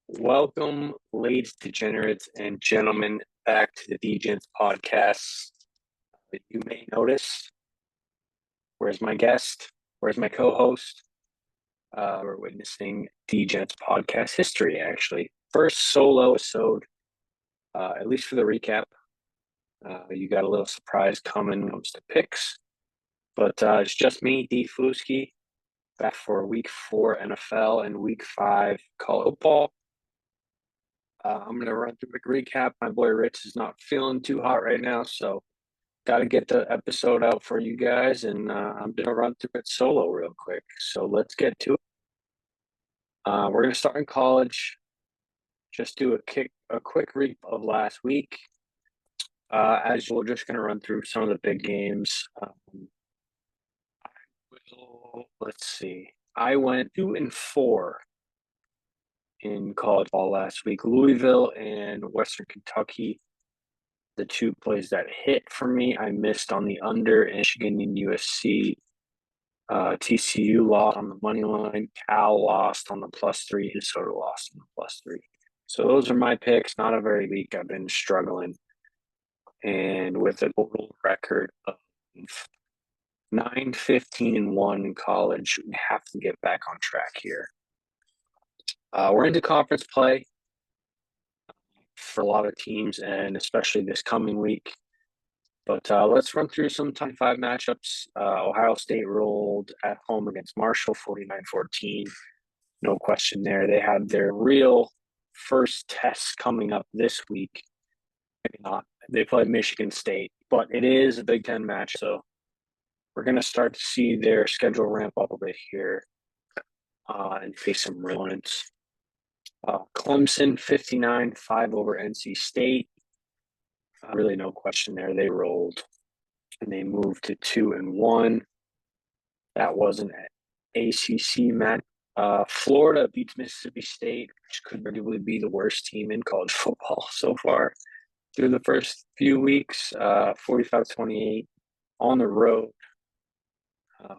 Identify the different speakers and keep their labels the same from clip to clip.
Speaker 1: Welcome, ladies, degenerates, and gentlemen, back to the DeGents podcast. You may notice, where's my guest? Where's my co-host? We're witnessing DeGents podcast history, actually. First solo episode, at least for the recap. You got a little surprise coming when it comes to picks. But it's just me, D. Flusky, back for week 4 NFL and week 5 college football. I'm going to run through a quick recap. My boy Rich is not feeling too hot right now, so got to get the episode out for you guys, and I'm going to run through it solo real quick. So let's get to it. We're going to start in college. Just do a quick recap of last week. As we're just going to run through some of the big games. Let's see. I went 2-4 in college ball last week. Louisville and Western Kentucky, the two plays that hit for me. I missed on the under. Michigan and USC. TCU lost on the money line. Cal lost on the +3. Minnesota lost on the +3. So those are my picks. Not a very week. I've been struggling. And with a total record of 9-15-1 in college, we have to get back on track here. We're into conference play for a lot of teams, and especially this coming week. But let's run through some top 5 matchups. Ohio State rolled at home against Marshall, 49-14. No question there. They have their real first test coming up this week. Maybe not. They play Michigan State, but it is a Big Ten match, so we're going to start to see their schedule ramp up a bit here and face some real opponents. Clemson, 59-5 over NC State. Really no question there. They rolled and they moved to 2-1. That was an ACC match. Florida beats Mississippi State, which could arguably be the worst team in college football so far through the first few weeks. 45-28 on the road.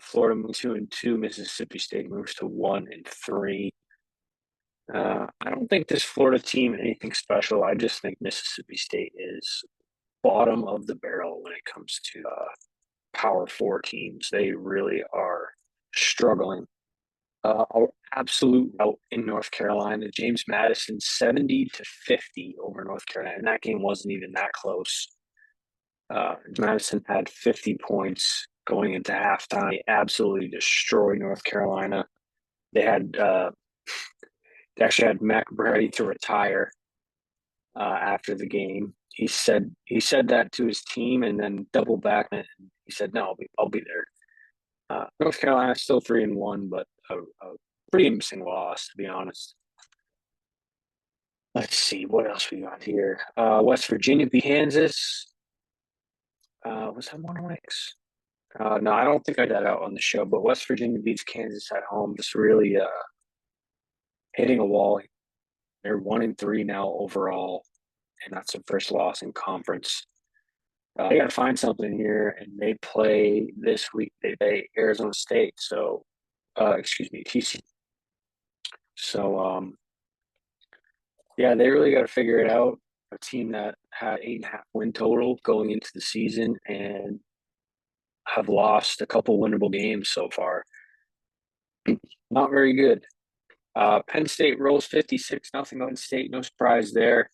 Speaker 1: Florida moves 2-2. Mississippi State moves to 1-3. I don't think this Florida team anything special. I just think Mississippi State is bottom of the barrel when it comes to Power 4 teams. They really are struggling. Absolute rout in North Carolina. James Madison 70-50 over North Carolina. And that game wasn't even that close. Madison had 50 points going into halftime. They absolutely destroyed North Carolina. They actually had Mac ready to retire after the game. He said that to his team and then doubled back and he said, "No, I'll be there." North Carolina is still 3-1, but a pretty interesting loss, to be honest. Let's see what else we got here. West Virginia beat Kansas. Was that 1-6? No, I don't think I got that out on the show, but West Virginia beats Kansas at home. Just really hitting a wall. They're 1-3 now overall, and that's their first loss in conference. They got to find something here, and they play this week. They play Arizona State, so TCU. So, yeah, they really got to figure it out. A team that had 8.5 win total going into the season and have lost a couple winnable games so far. Not very good. Penn State rolls 56-0 on State. No surprise there.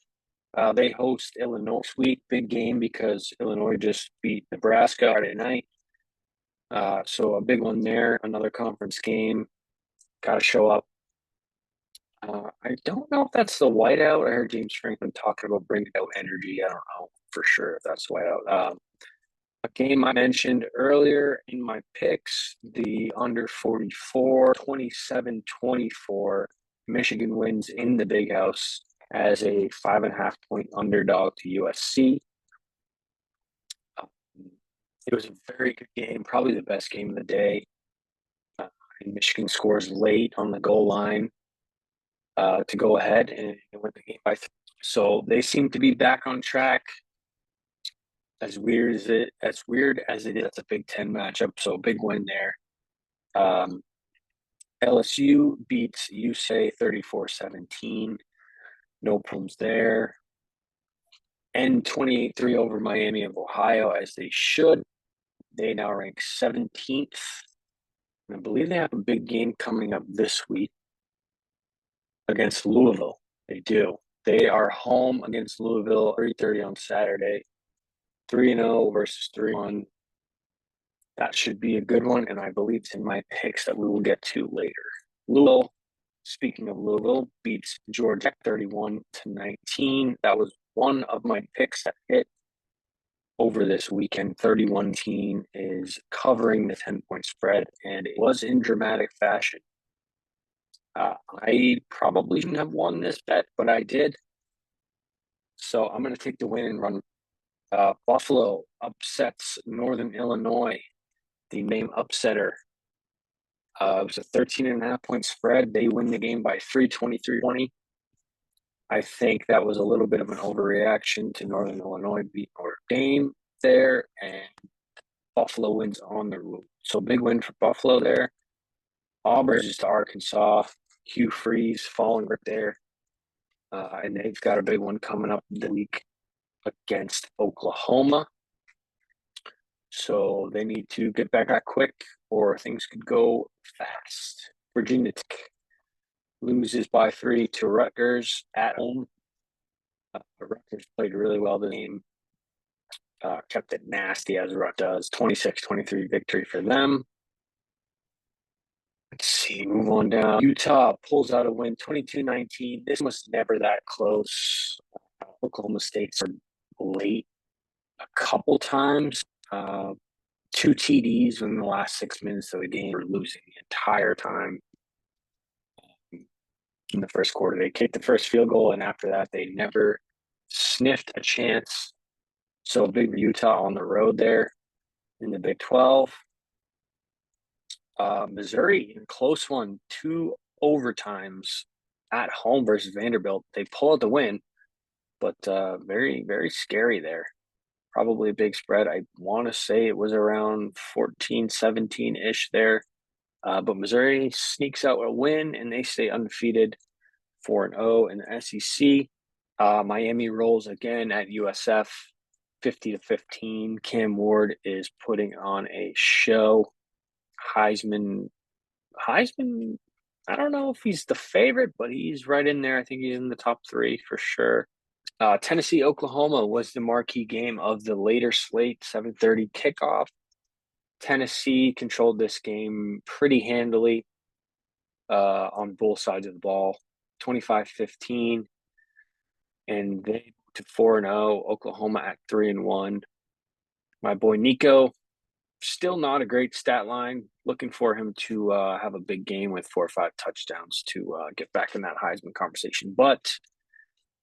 Speaker 1: They host Illinois this week. Big game because Illinois just beat Nebraska Friday night. So a big one there. Another conference game. Got to show up. I don't know if that's the whiteout. I heard James Franklin talking about bringing out energy. I don't know for sure if that's whiteout. A game I mentioned earlier in my picks, the under 44, 27-24. Michigan wins in the Big House as a 5.5-point underdog to USC. It was a very good game, probably the best game of the day. Michigan scores late on the goal line to go ahead and win the game by 3. So they seem to be back on track. As weird as it is, it's a Big Ten matchup, so big win there. LSU beats UCLA 34-17. No problems there. And 28-3 over Miami of Ohio, as they should. They now rank 17th. And I believe they have a big game coming up this week against Louisville. They do. They are home against Louisville, 3:30 on Saturday. 3-0 versus 3-1. That should be a good one, and I believe it's in my picks that we will get to later. Louisville, speaking of Louisville, beats Georgia 31-19. That was one of my picks that hit over this weekend. 31 team is covering the 10-point spread, and it was in dramatic fashion. I probably shouldn't have won this bet, but I did. So I'm going to take the win and run. Buffalo upsets Northern Illinois, the name upsetter. It was a 13.5-point spread. They win the game by 3, 23-20. I think that was a little bit of an overreaction to Northern Illinois beating Notre Dame there, and Buffalo wins on the road. So big win for Buffalo there. Auburn is to Arkansas. Hugh Freeze falling right there. And they've got a big one coming up the week against Oklahoma. So they need to get back that quick or things could go fast. Virginia Tech loses by 3 to Rutgers at home. Rutgers played really well the game. Kept it nasty as Rut does. 26-23 victory for them. Let's see, move on down. Utah pulls out a win, 22-19. This was never that close. Oklahoma State started late a couple times. 2 TDs in the last 6 minutes of the game. Were losing the entire time. In the first quarter, they kicked the first field goal, and after that, they never sniffed a chance. So big Utah on the road there in the Big 12. Missouri, in a close one, 2 overtimes at home versus Vanderbilt. They pull out the win, but very, very scary there. Probably a big spread. I want to say it was around 14, 17-ish there. But Missouri sneaks out a win, and they stay undefeated 4-0 in the SEC. Miami rolls again at USF 50-15. Cam Ward is putting on a show. Heisman, I don't know if he's the favorite, but he's right in there. I think he's in the top 3 for sure. Tennessee, Oklahoma was the marquee game of the later slate, 7:30 kickoff. Tennessee controlled this game pretty handily on both sides of the ball, 25-15. And they to 4-0, Oklahoma at 3-1. My boy Nico, still not a great stat line. Looking for him to have a big game with 4 or 5 touchdowns to get back in that Heisman conversation. But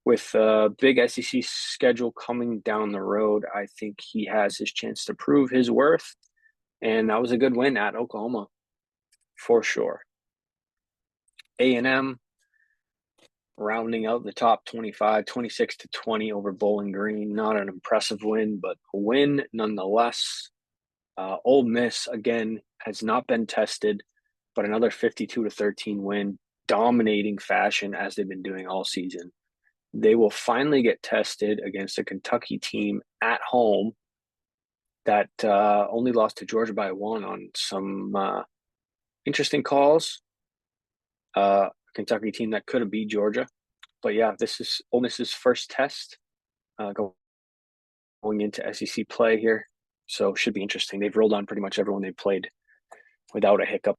Speaker 1: with a big SEC schedule coming down the road, I think he has his chance to prove his worth. And that was a good win at Oklahoma, for sure. A&M rounding out the top 25, 26-20 over Bowling Green. Not an impressive win, but a win nonetheless. Ole Miss, again, has not been tested, but another 52-13 win, dominating fashion as they've been doing all season. They will finally get tested against a Kentucky team at home that only lost to Georgia by 1 on some interesting calls. Kentucky team that could have beat Georgia. But yeah, this is Ole Miss's first test going into SEC play here. So should be interesting. They've rolled on pretty much everyone they played without a hiccup.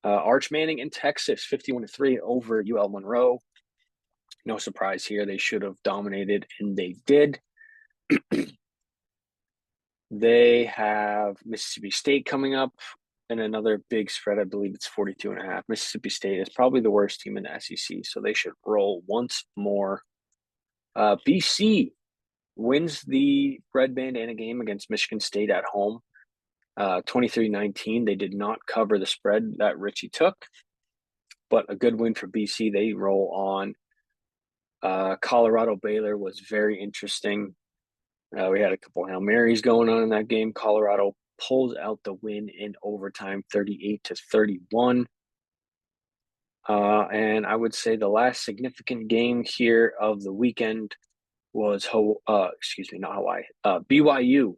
Speaker 1: Arch Manning in Texas, 51-3 over UL Monroe. No surprise here. They should have dominated, and they did. They have Mississippi State coming up and another big spread. I believe it's 42.5. Mississippi State is probably the worst team in the SEC, so they should roll once more. BC wins the red bandana game against Michigan State at home, 23-19. They did not cover the spread that Richie took, but a good win for BC. They roll on. Colorado Baylor was very interesting. We had a couple Hail Marys going on in that game. Colorado pulls out the win in overtime, 38-31. And I would say the last significant game here of the weekend was not Hawaii, BYU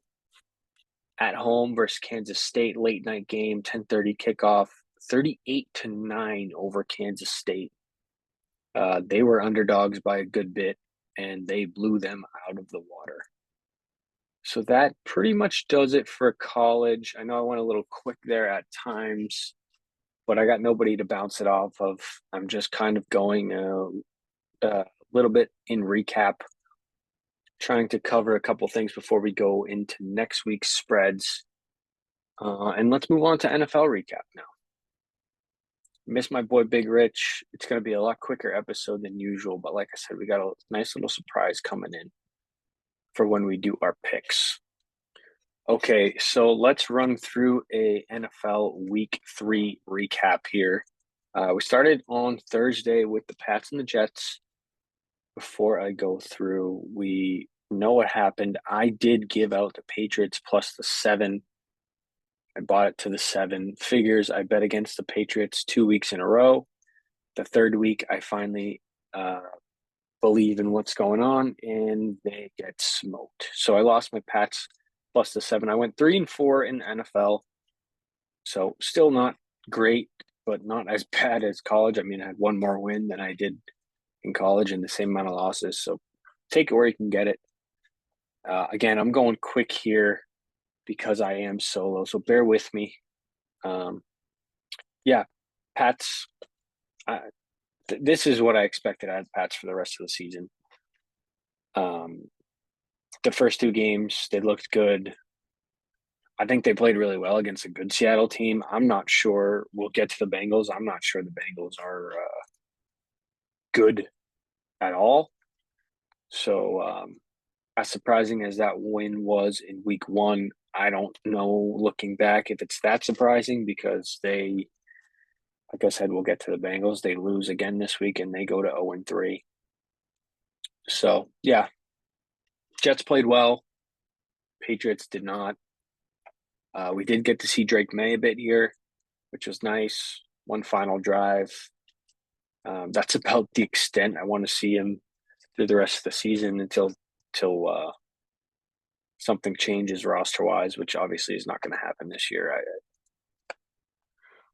Speaker 1: at home versus Kansas State, late night game, 10:30 kickoff, 38-9 over Kansas State. They were underdogs by a good bit, and they blew them out of the water. So that pretty much does it for college. I know I went a little quick there at times, but I got nobody to bounce it off of. I'm just kind of going a little bit in recap, trying to cover a couple things before we go into next week's spreads. And let's move on to NFL recap now. Miss my boy Big Rich. It's going to be a lot quicker episode than usual, but like I said, we got a nice little surprise coming in for when we do our picks. Okay, so let's run through a NFL Week 3 recap here. We started on Thursday with the Pats and the Jets. Before I go through, we know what happened. I did give out the Patriots plus the 7. I bought it to the 7. Figures I bet against the Patriots 2 weeks in a row. The third week, I finally believe in what's going on, and they get smoked. So I lost my Pats plus the 7. I went 3-4 in the NFL. So still not great, but not as bad as college. I mean, I had one more win than I did in college and the same amount of losses. So take it where you can get it. Again, I'm going quick here because I am solo. So bear with me. Yeah, Pats. This is what I expected out of Pats for the rest of the season. The first 2 games, they looked good. I think they played really well against a good Seattle team. I'm not sure. We'll get to the Bengals. I'm not sure the Bengals are good at all. So as surprising as that win was in week 1, I don't know looking back if it's that surprising because they, like I said, we'll get to the Bengals. They lose again this week and they go to 0-3. So, yeah, Jets played well. Patriots did not. We did get to see Drake May a bit here, which was nice. One final drive. That's about the extent I want to see him through the rest of the season until something changes roster-wise, which obviously is not going to happen this year.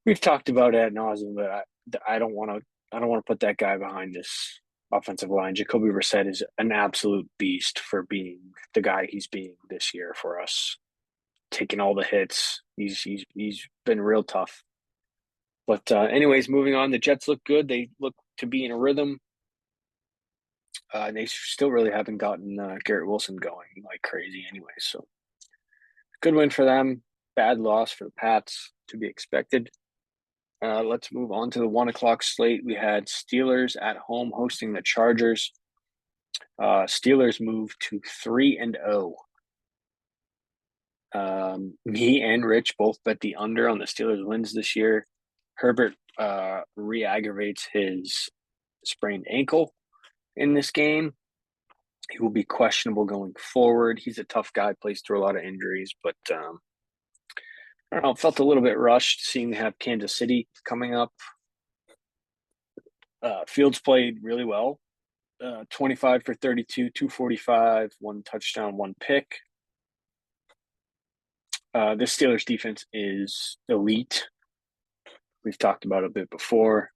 Speaker 1: We've talked about it ad nauseum, but I don't want to put that guy behind this offensive line. Jacoby Brissett is an absolute beast for being the guy he's being this year for us, taking all the hits. He's been real tough. But anyways, moving on. The Jets look good. They look to be in a rhythm. They still really haven't gotten Garrett Wilson going like crazy anyway. So good win for them. Bad loss for the Pats, to be expected. Let's move on to the 1:00 slate. We had Steelers at home hosting the Chargers. Steelers moved to 3-0. Me and Rich both bet the under on the Steelers wins this year. Herbert re-aggravates his sprained ankle in this game. He will be questionable going forward. He's a tough guy, plays through a lot of injuries, but I don't know, felt a little bit rushed seeing they have Kansas City coming up. Fields played really well. 25 for 32, 245, 1 touchdown, 1 pick. This Steelers defense is elite. We've talked about it a bit before.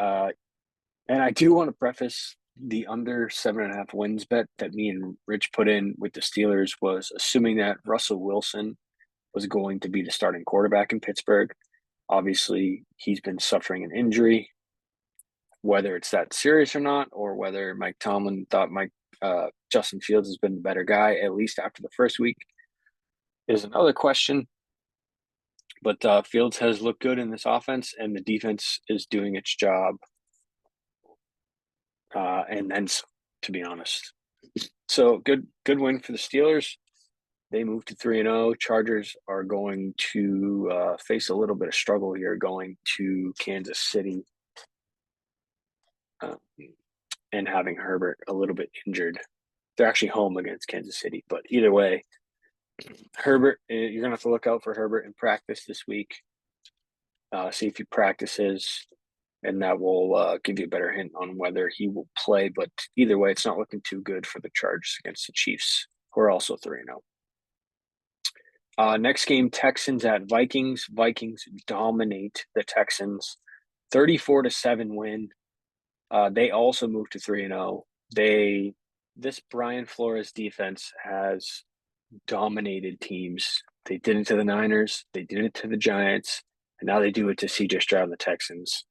Speaker 1: And I do want to preface the under 7.5 wins bet that me and Rich put in with the Steelers was assuming that Russell Wilson was going to be the starting quarterback in Pittsburgh. Obviously, he's been suffering an injury, whether it's that serious or not, or whether Mike Tomlin thought Justin Fields has been the better guy, at least after the first week, is another question. But Fields has looked good in this offense, and the defense is doing its job. And then, to be honest, so good win for the Steelers. They move to 3-0. Chargers are going to face a little bit of struggle here going to Kansas City and having Herbert a little bit injured. They're actually home against Kansas City, but either way, Herbert, you're going to have to look out for Herbert in practice this week. See if he practices. and that will give you a better hint on whether he will play. But either way, it's not looking too good for the Chargers against the Chiefs, who are also 3-0. Next game, Texans at Vikings. Vikings dominate the Texans, 34-7 win. They also moved to 3-0. This Brian Flores defense has dominated teams. They did it to the Niners, they did it to the Giants, and now they do it to CJ Stroud and the Texans.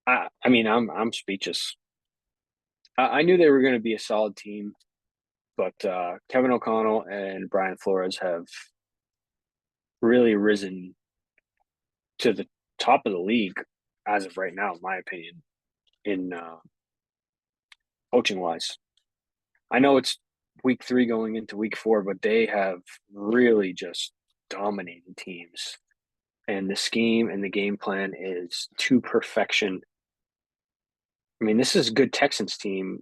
Speaker 1: I mean, I'm speechless. I knew they were going to be a solid team, but Kevin O'Connell and Brian Flores have really risen to the top of the league as of right now, in my opinion, in coaching wise. I know it's week 3 going into week 4, but they have really just dominated teams. And the scheme and the game plan is to perfection. I mean, this is a good Texans team,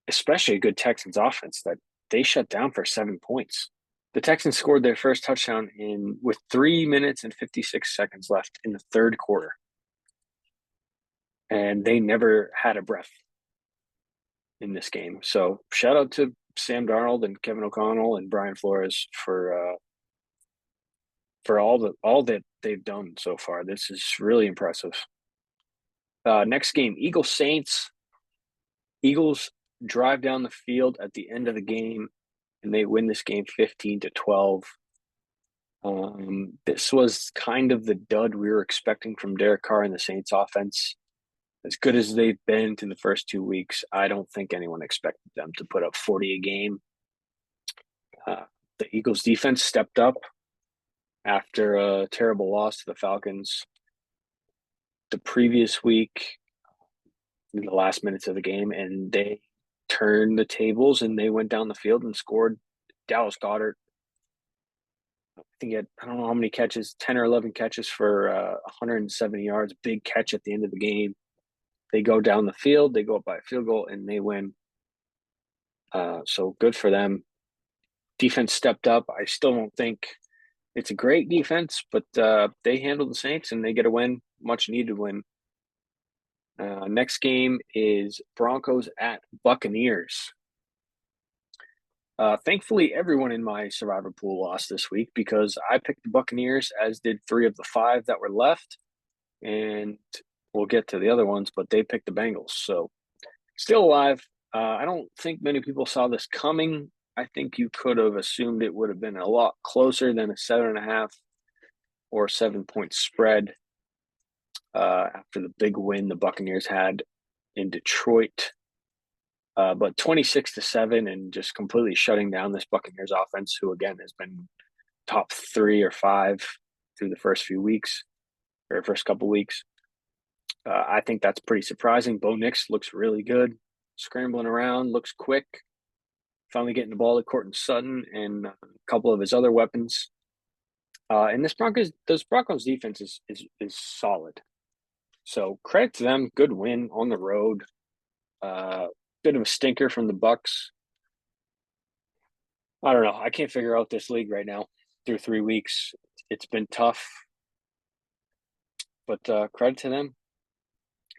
Speaker 1: especially a good Texans offense that they shut down for 7 points. The Texans scored their first touchdown with 3 minutes and 56 seconds left in the third quarter. And they never had a breath in this game. So shout out to Sam Darnold and Kevin O'Connell and Brian Flores for all that they've done so far. This is really impressive. Next game, Eagles Saints. Eagles drive down the field at the end of the game, and they win this game 15-12. This was kind of the dud we were expecting from Derek Carr and the Saints offense. As good as they've been in the first 2 weeks, I don't think anyone expected them to put up 40 a game. The Eagles defense stepped up after a terrible loss to the Falcons the previous week in the last minutes of the game, and they turned the tables and they went down the field and scored. Dallas Goedert, I think he had, I don't know how many catches, 10 or 11 catches for 170 yards, big catch at the end of the game. They go down the field, they go up by a field goal, and they win. So good for them. Defense stepped up. I still don't think it's a great defense, but they handled the Saints and they get a win, much needed win. Next game is Broncos at Buccaneers. Thankfully, everyone in my survivor pool lost this week because I picked the Buccaneers, as did 3 of the 5 that were left. And we'll get to the other ones, but they picked the Bengals. So still alive. I don't think many people saw this coming. I think you could have assumed it would have been a lot closer than a 7.5 or 7-point spread after the big win the Buccaneers had in Detroit. But 26-7 and just completely shutting down this Buccaneers offense, who again has been top 3 or 5 through the first couple weeks. I think that's pretty surprising. Bo Nix looks really good, scrambling around, looks quick, finally getting the ball to Courtland Sutton and a couple of his other weapons. And this Broncos defense is solid. So credit to them. Good win on the road. Bit of a stinker from the Bucs. I don't know. I can't figure out this league right now through 3 weeks. It's been tough. But credit to them.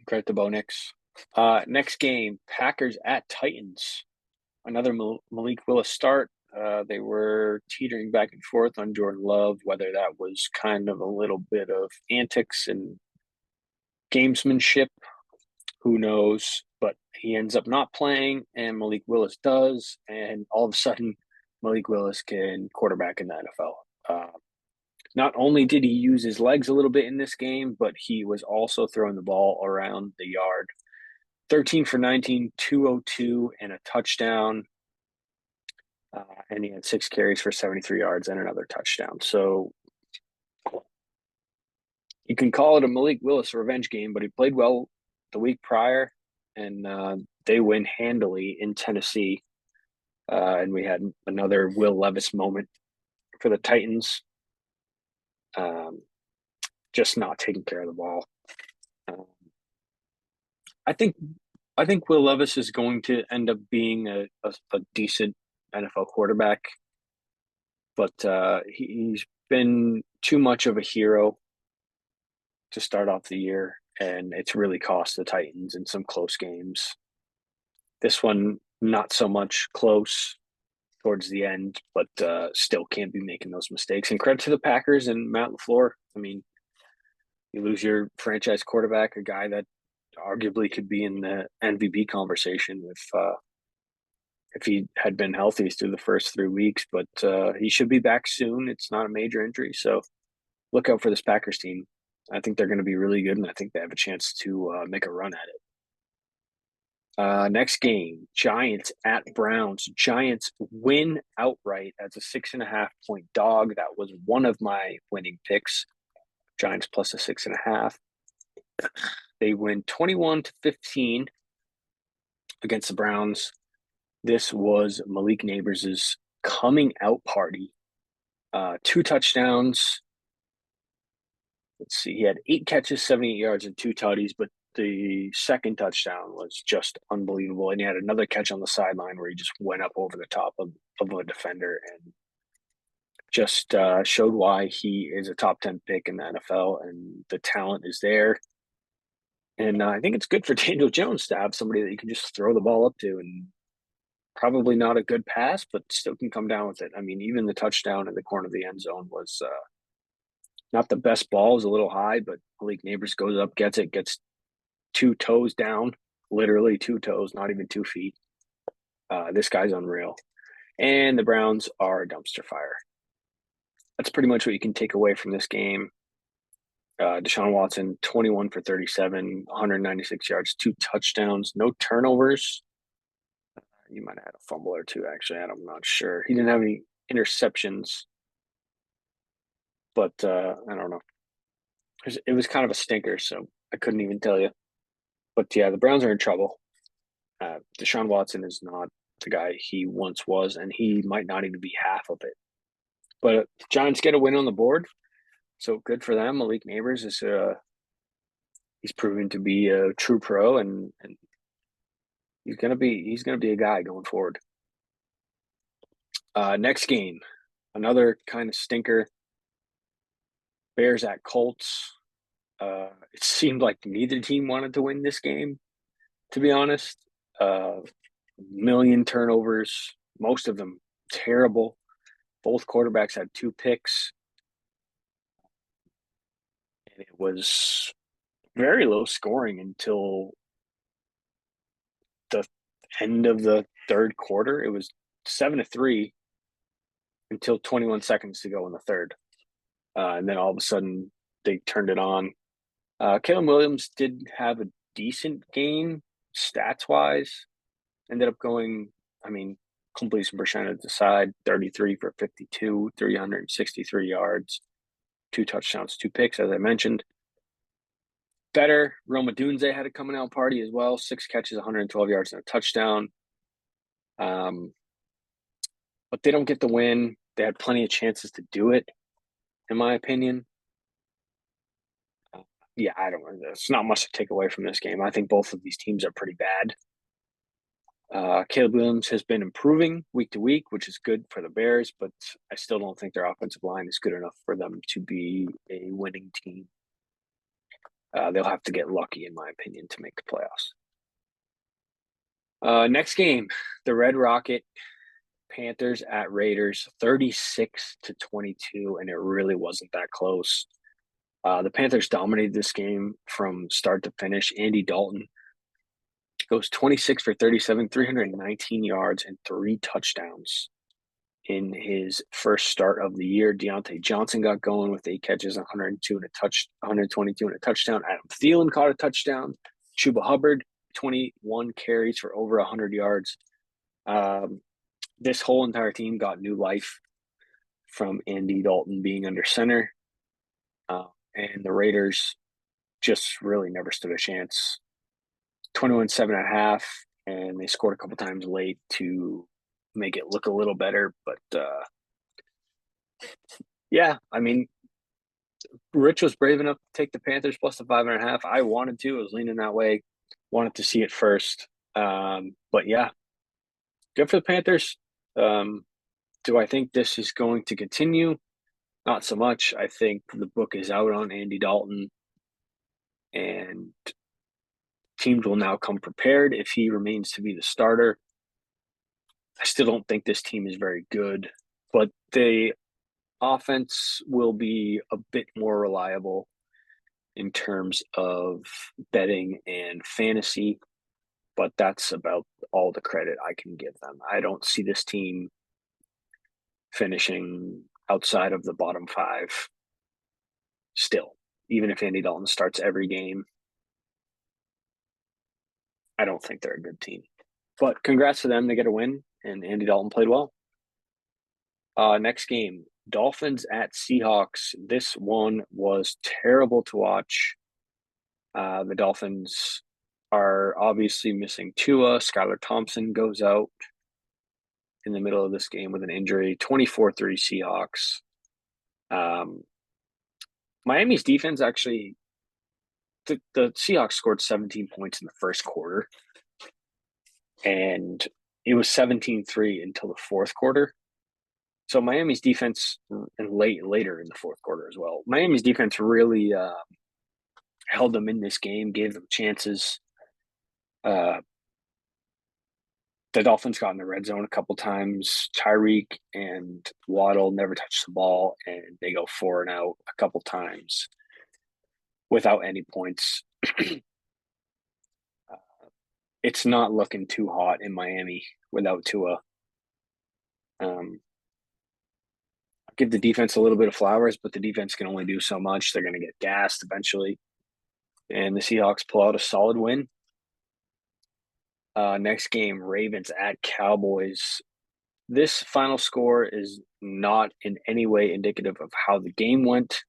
Speaker 1: Credit to Bo Nix. Next game, Packers at Titans. Another Malik Willis start. They were teetering back and forth on Jordan Love, whether that was kind of a little bit of antics and gamesmanship. Who knows? But he ends up not playing, and Malik Willis does. And all of a sudden, Malik Willis can quarterback in the NFL. Not only did he use his legs a little bit in this game, but he was also throwing the ball around the yard. 13 for 19, 202, and a touchdown. And he had 6 carries for 73 yards and another touchdown. So you can call it a Malik Willis revenge game, but he played well the week prior, and they win handily in Tennessee. And we had another Will Levis moment for the Titans. Just not taking care of the ball. I think Will Levis is going to end up being a decent NFL quarterback, but he's been too much of a hero to start off the year, and it's really cost the Titans in some close games. This one, not so much close towards the end, but still can't be making those mistakes. And credit to the Packers and Matt LaFleur. I mean, you lose your franchise quarterback, a guy that arguably could be in the MVP conversation if he had been healthy through the first 3 weeks. But he should be back soon. It's not a major injury, so look out for this Packers team. I think they're going to be really good, and I think they have a chance to make a run at it. Next game, Giants at Browns. Giants win outright as a 6.5 point dog. That was one of my winning picks. Giants plus a 6.5. They win 21-15 against the Browns. This was Malik Nabers' coming out party. 2 touchdowns. Let's see. He had 8 catches, 78 yards, and 2 tutties, but the second touchdown was just unbelievable. And he had another catch on the sideline where he just went up over the top of a defender and just showed why he is a top 10 pick in the NFL, and the talent is there. And I think it's good for Daniel Jones to have somebody that you can just throw the ball up to, and probably not a good pass, but still can come down with it. I mean, even the touchdown in the corner of the end zone was not the best ball. It was a little high, but Malik Nabers goes up, gets it, gets 2 toes down, literally 2 toes, not even 2 feet. This guy's unreal. And the Browns are a dumpster fire. That's pretty much what you can take away from this game. Deshaun Watson, 21 for 37, 196 yards, 2 touchdowns, no turnovers. You might have had a fumble or 2, actually. I'm not sure. He didn't have any interceptions, but I don't know. It was kind of a stinker, so I couldn't even tell you. But yeah, the Browns are in trouble. Deshaun Watson is not the guy he once was, and he might not even be half of it. But the Giants get a win on the board, so good for them. Malik Nabers is he's proven to be a true pro, and he's gonna be a guy going forward. Next game, another kind of stinker. Bears at Colts. It seemed like neither team wanted to win this game, to be honest. Million turnovers, most of them terrible. Both quarterbacks had 2 picks. And it was very low scoring until the end of the third quarter. It was 7-3 until 21 seconds to go in the third. And then all of a sudden they turned it on. Caleb Williams did have a decent game stats-wise. Ended up going, completion percentage aside, 33 for 52, 363 yards, 2 touchdowns, 2 picks, as I mentioned. Better, Roma Dunze had a coming out party as well. 6 catches, 112 yards, and a touchdown. But they don't get the win. They had plenty of chances to do it, in my opinion. Yeah, I don't know. There's not much to take away from this game. I think both of these teams are pretty bad. Caleb Williams has been improving week to week, which is good for the Bears, but I still don't think their offensive line is good enough for them to be a winning team. They'll have to get lucky, in my opinion, to make the playoffs. Next game, the Red Rocket Panthers at Raiders, 36-22, and it really wasn't that close. The Panthers dominated this game from start to finish. Andy Dalton goes 26 for 37, 319 yards, and 3 touchdowns in his first start of the year. Deontay Johnson got going with 8 catches, 122 and a touchdown. Adam Thielen caught a touchdown. Chuba Hubbard, 21 carries for over 100 yards. This whole entire team got new life from Andy Dalton being under center. And the Raiders just really never stood a chance. 21-7.5, and they scored a couple times late to make it look a little better. But yeah, Rich was brave enough to take the Panthers plus the 5.5. I wanted to. I was leaning that way. Wanted to see it first. But yeah, good for the Panthers. Do I think this is going to continue? Not so much. I think the book is out on Andy Dalton. and teams will now come prepared if he remains to be the starter. I still don't think this team is very good, but the offense will be a bit more reliable in terms of betting and fantasy, but that's about all the credit I can give them. I don't see this team finishing outside of the bottom five still, even if Andy Dalton starts every game. I don't think they're a good team. But congrats to them. They get a win, and Andy Dalton played well. Next game, Dolphins at Seahawks. This one was terrible to watch. The Dolphins are obviously missing Tua. Skylar Thompson goes out in the middle of this game with an injury. 24-3 Seahawks. Miami's defense actually, the Seahawks scored 17 points in the first quarter, and it was 17-3 until the fourth quarter. So Miami's defense, and later in the fourth quarter as well, Miami's defense really held them in this game, gave them chances. The Dolphins got in the red zone a couple times. Tyreek and Waddle never touched the ball, and they go 4-and-out a couple times without any points. It's not looking too hot in Miami without Tua. Give the defense a little bit of flowers, but the defense can only do so much. They're going to get gassed eventually. And the Seahawks pull out a solid win. Next game, Ravens at Cowboys. This final score is not in any way indicative of how the game went.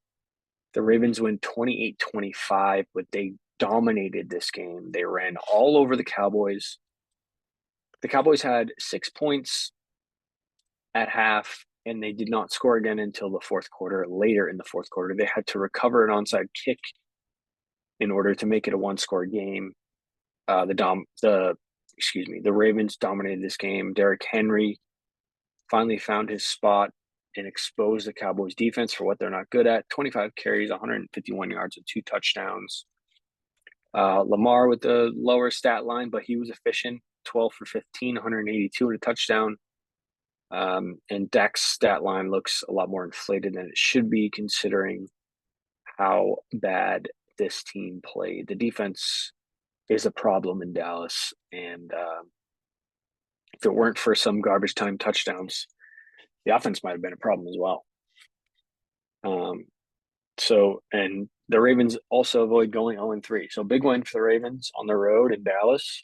Speaker 1: The Ravens win 28-25, but they dominated this game. They ran all over the Cowboys. The Cowboys had 6 points at half, and they did not score again until the fourth quarter. Later in the fourth quarter, they had to recover an onside kick in order to make it a one-score game. The Ravens dominated this game. Derrick Henry finally found his spot and exposed the Cowboys defense for what they're not good at. 25 carries, 151 yards, and 2 touchdowns. Lamar with the lower stat line, but he was efficient. 12 for 15, 182 and a touchdown. And Dak's stat line looks a lot more inflated than it should be, considering how bad this team played. The defense is a problem in Dallas, and if it weren't for some garbage time touchdowns, the offense might have been a problem as well. And the Ravens also avoid going 0-3. So big win for the Ravens on the road in Dallas.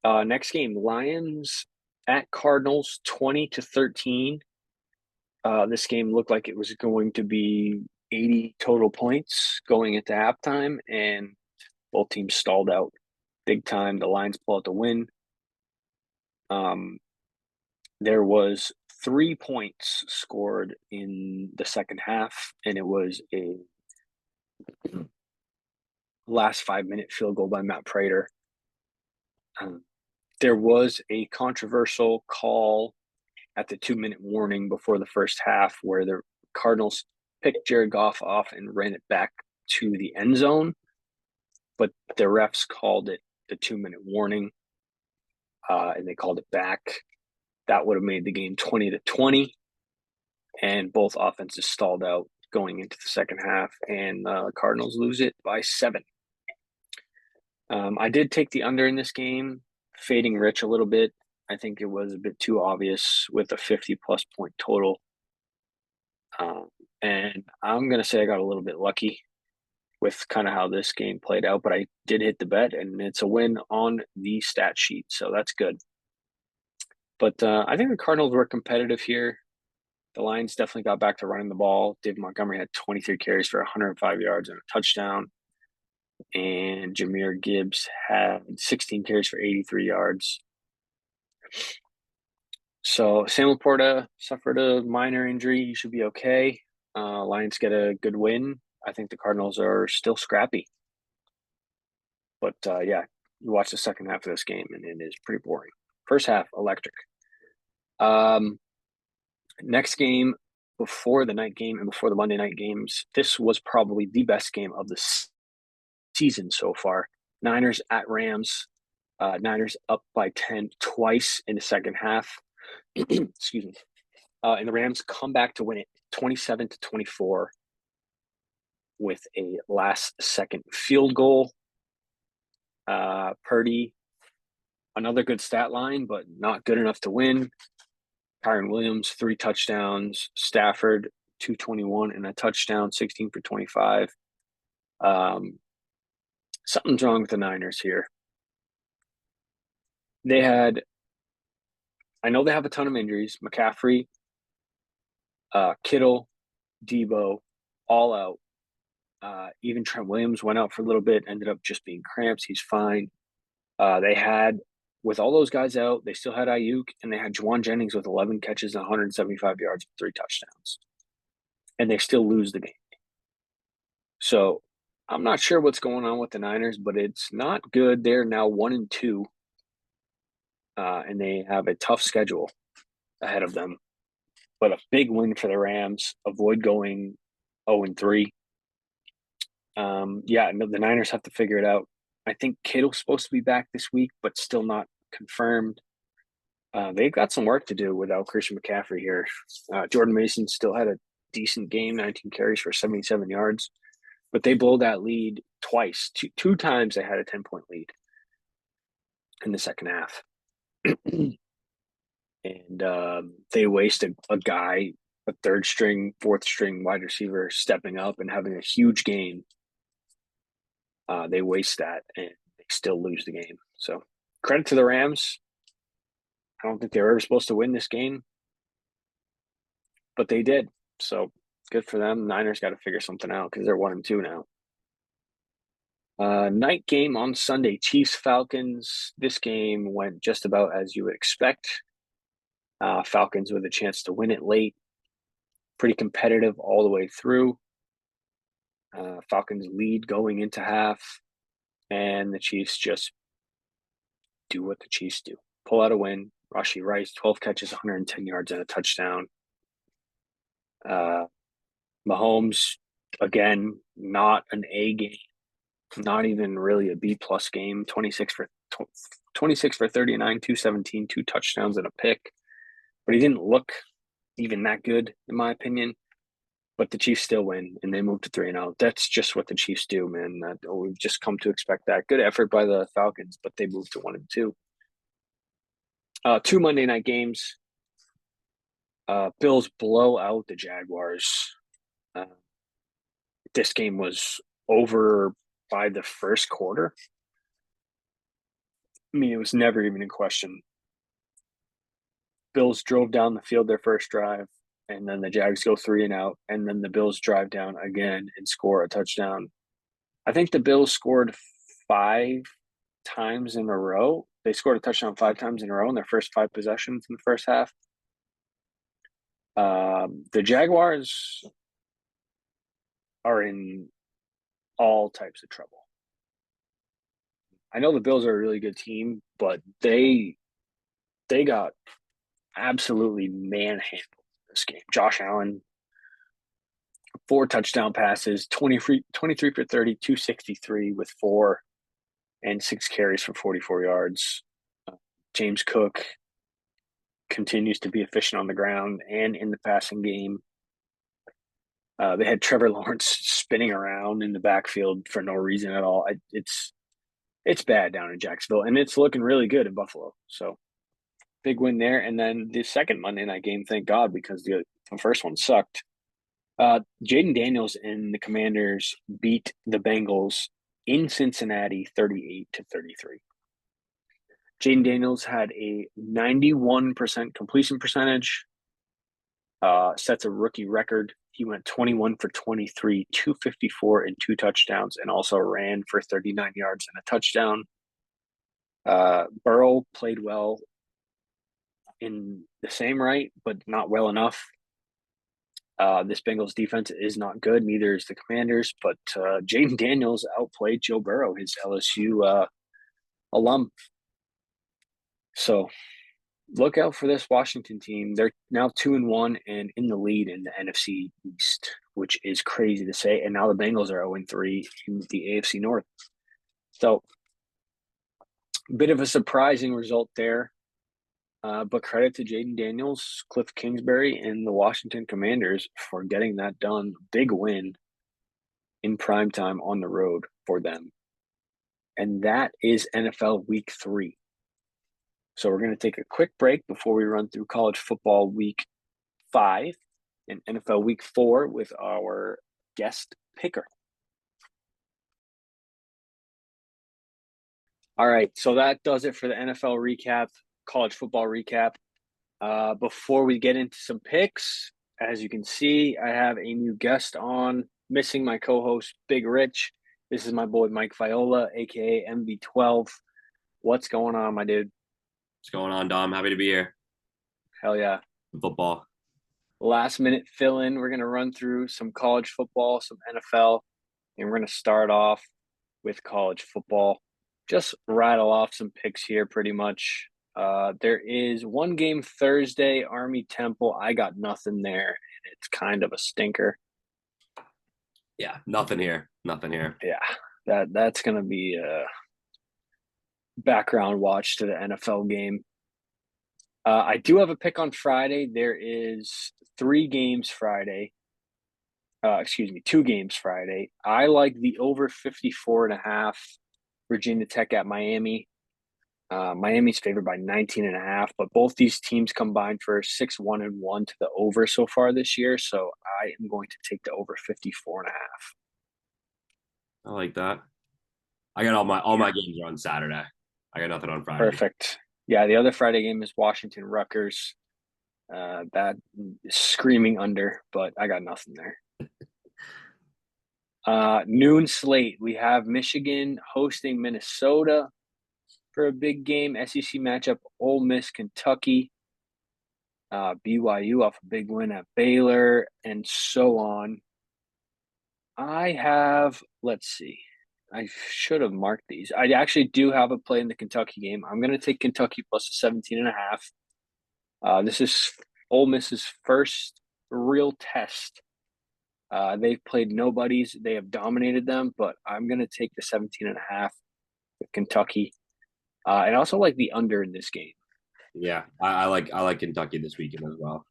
Speaker 1: Next game, Lions at Cardinals, 20-13. This game looked like it was going to be 80 total points going into halftime, and both teams stalled out big time. The Lions pull out the win. There was 3 points scored in the second half, and it was a last 5-minute field goal by Matt Prater. There was a controversial call at the 2-minute warning before the first half where the Cardinals picked Jared Goff off and ran it back to the end zone, but the refs called it the 2-minute warning, and they called it back. That would have made the game 20-20, and both offenses stalled out going into the second half, and the Cardinals lose it by 7. I did take the under in this game, fading Rich a little bit. I think it was a bit too obvious with a 50-plus point total. And I'm going to say I got a little bit lucky with kind of how this game played out, but I did hit the bet, and it's a win on the stat sheet, so that's good. But I think the Cardinals were competitive here. The Lions definitely got back to running the ball. David Montgomery had 23 carries for 105 yards and a touchdown. And Jahmyr Gibbs had 16 carries for 83 yards. So Sam Laporta suffered a minor injury. He should be okay. Lions get a good win. I think the Cardinals are still scrappy. But yeah, you watch the second half of this game, and it is pretty boring. First half, electric. Next game, before the night game and before the Monday night games, this was probably the best game of the season so far. Niners at Rams. Niners up by 10 twice in the second half. Excuse me. And the Rams come back to win it 27-24 with a last-second field goal. Purdy, another good stat line, but not good enough to win. Kyren Williams, 3 touchdowns. Stafford, 221 and a touchdown, 16 for 25. Something's wrong with the Niners here. I know they have a ton of injuries. McCaffrey, Kittle, Debo, all out. Even Trent Williams went out for a little bit, ended up just being cramps. He's fine. With all those guys out, they still had Ayuk, and they had Juwan Jennings with 11 catches and 175 yards and 3 touchdowns. And they still lose the game. So I'm not sure what's going on with the Niners, but it's not good. They're now 1-2, and they have a tough schedule ahead of them. But a big win for the Rams. Avoid going 0-3. The Niners have to figure it out. I think Kittle's supposed to be back this week, but still not confirmed. They've got some work to do without Christian McCaffrey here. Jordan Mason still had a decent game, 19 carries for 77 yards, but they blow that lead twice. Two times they had a 10-point lead in the second half. And they wasted a guy, a third string, fourth string wide receiver stepping up and having a huge game. They waste that and they still lose the game. So credit to the Rams. I don't think they were ever supposed to win this game, but they did. So good for them. Niners got to figure something out because they're 1-2 now. Night game on Sunday, Chiefs-Falcons. This game went just about as you would expect. Falcons with a chance to win it late. Pretty competitive all the way through. Falcons lead going into half, and the Chiefs just do what the Chiefs do. Pull out a win. Rashee Rice, 12 catches, 110 yards, and a touchdown. Mahomes, again, not an A game, not even really a B-plus game. 26 for 39, 217, 2 touchdowns, and a pick. But he didn't look even that good, in my opinion. But the Chiefs still win, and they move to 3-0. That's just what the Chiefs do, man. We've just come to expect that. Good effort by the Falcons, but they moved to 1-2. 2 Monday night games. Bills blow out the Jaguars. This game was over by the first quarter. I mean, it was never even in question. Bills drove down the field their first drive, and then the Jags go 3-and-out, and then the Bills drive down again and score a touchdown. I think the Bills scored 5 times in a row. They scored a touchdown 5 times in a row in their first 5 possessions in the first half. The Jaguars are in all types of trouble. I know the Bills are a really good team, but they got absolutely manhandled in this game. Josh Allen, 4 touchdown passes, 23 for 30, 263 with 4 and 6 carries for 44 yards. James Cook continues to be efficient on the ground and in the passing game. They had Trevor Lawrence spinning around in the backfield for no reason at all. It's bad down in Jacksonville, and it's looking really good in Buffalo. So big win there. And then the second Monday night game, thank God, because the first one sucked. Jaden Daniels and the Commanders beat the Bengals in Cincinnati 38-33. Jaden Daniels had a 91% completion percentage, sets a rookie record. He went 21 for 23, 254 and 2 touchdowns, and also ran for 39 yards and a touchdown. Burrow played well in the same right, but not well enough. This Bengals defense is not good. Neither is the Commanders, but Jaden Daniels outplayed Joe Burrow, his LSU alum. So look out for this Washington team. They're now 2-1 and in the lead in the NFC East which is crazy to say. And now the Bengals are 0-3 in the AFC North. So, a bit of a surprising result there. But credit to Jaden Daniels, Cliff Kingsbury, and the Washington Commanders for getting that done. Big win in primetime on the road for them. And that is NFL Week 3. So we're going to take a quick break before we run through college football Week 5 and NFL Week 4 with our guest picker. All right, so that does it for the NFL recap, college football recap. Before we get into some picks, as you can see, I have a new guest on, missing my co-host, Big Rich. This is my boy, Mike Viola, a.k.a. MV12. What's going on, my dude?
Speaker 2: What's going on, Dom? Happy to be here.
Speaker 1: Hell yeah.
Speaker 2: Football.
Speaker 1: Last minute fill in. We're going to run through some college football, some NFL, and we're going to start off with college football. Just rattle off some picks here pretty much. There is one game Thursday, Army Temple. I got nothing there, and it's kind of a stinker.
Speaker 2: Yeah, nothing here. Nothing here.
Speaker 1: Yeah, that's going to be a background watch to the NFL game. I do have a pick on Friday. There is 3 games Friday. 2 games Friday. I like the over 54.5, Virginia Tech at Miami. Miami's favored by 19.5, but both these teams combined for 6-1-1 to the over so far this year. So I am going to take the over 54.5.
Speaker 2: I like that. I got all my games are on Saturday. I got nothing on Friday.
Speaker 1: Perfect. Yeah, the other Friday game is Washington Rutgers. That is screaming under, but I got nothing there. Noon slate. We have Michigan hosting Minnesota for a big game. SEC matchup, Ole Miss, Kentucky. BYU off a big win at Baylor, and so on. Let's see. I should have marked these. I actually do have a play in the Kentucky game. I'm going to take Kentucky plus 17.5. This is Ole Miss's first real test. They've played nobodies. They have dominated them, but I'm going to take the 17.5 with Kentucky. And also like the under in this game.
Speaker 2: Yeah, I like Kentucky this weekend as well.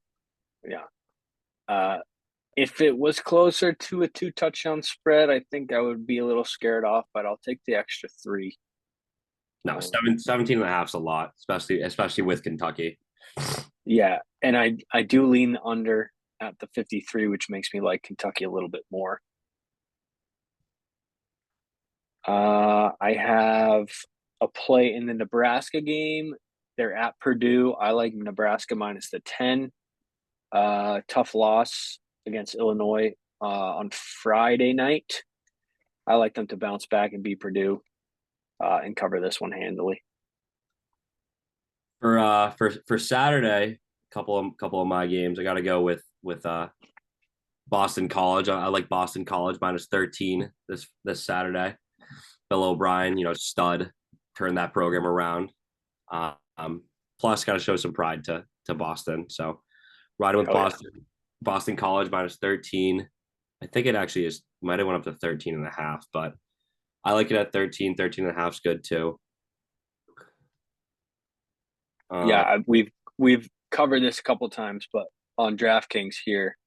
Speaker 1: Yeah. If it was closer to a 2-touchdown spread, I think I would be a little scared off, but I'll take the extra 3.
Speaker 2: No, 17.5 is a lot, especially with Kentucky.
Speaker 1: Yeah, and I do lean under at the 53, which makes me like Kentucky a little bit more. I have a play in the Nebraska game. They're at Purdue. I like Nebraska minus the 10. Tough loss against Illinois on Friday night. I like them to bounce back and beat Purdue and cover this one handily.
Speaker 2: For Saturday, couple of my games. I got to go with Boston College. I like Boston College minus 13 this Saturday. Bill O'Brien, stud, turned that program around. Plus, got to show some pride to Boston. So, riding with Boston. Yeah. Boston College minus 13. I think it actually might have went up to 13.5, but I like it at 13. 13.5 is good too.
Speaker 1: Yeah, we've covered this a couple times, but on DraftKings here,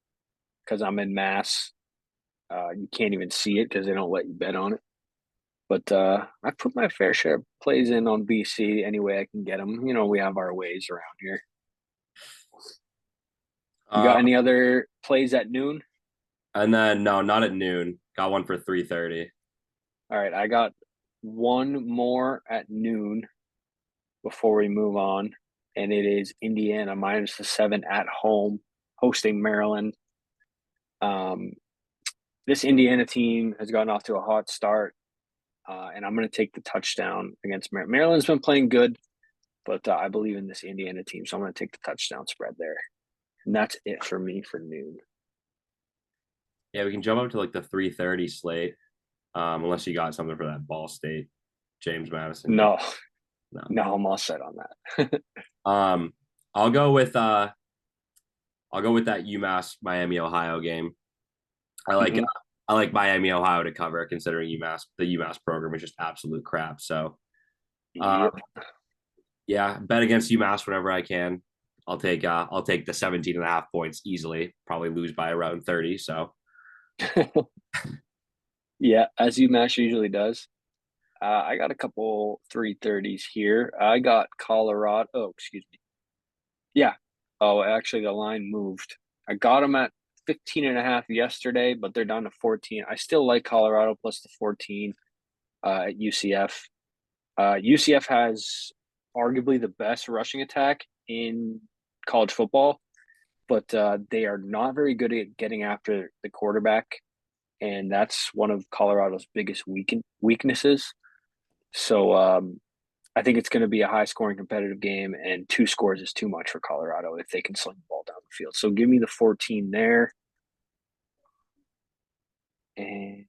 Speaker 1: because I'm in Mass, you can't even see it because they don't let you bet on it. But I put my fair share of plays in on BC any way I can get them. We have our ways around here. You got any other plays at noon?
Speaker 2: And then no, not at noon. Got one for 3:30.
Speaker 1: All right, I got one more at noon before we move on, and it is Indiana minus the 7 at home, hosting Maryland. This Indiana team has gotten off to a hot start, and I'm going to take the touchdown against Maryland. Maryland's been playing good, but I believe in this Indiana team, so I'm going to take the touchdown spread there. And that's it for me for noon.
Speaker 2: Yeah, we can jump up to like the 3:30 slate, unless you got something for that Ball State, James Madison.
Speaker 1: No, I'm all set on that.
Speaker 2: I'll go with that UMass Miami Ohio game. I like
Speaker 1: Hmm.
Speaker 2: I like Miami, Ohio to cover, considering the UMass program is just absolute crap. So uh,
Speaker 1: Yep.
Speaker 2: yeah, bet against UMass whenever I can. I'll take the 17 and a half points easily. Probably lose by around 30. So
Speaker 1: Yeah, as UMass usually does. I got a couple 330s here. I got Colorado. Oh, excuse me. Yeah. Oh, actually, the line moved. I got them at 15 and a half yesterday, but they're down to 14. I still like Colorado plus the 14 at UCF. UCF has arguably the best rushing attack in college football, but they are not very good at getting after the quarterback, and that's one of Colorado's biggest weaknesses. So I think it's going to be a high scoring competitive game, and 2 scores is too much for Colorado if they can sling the ball down the field. So give me the 14 there. And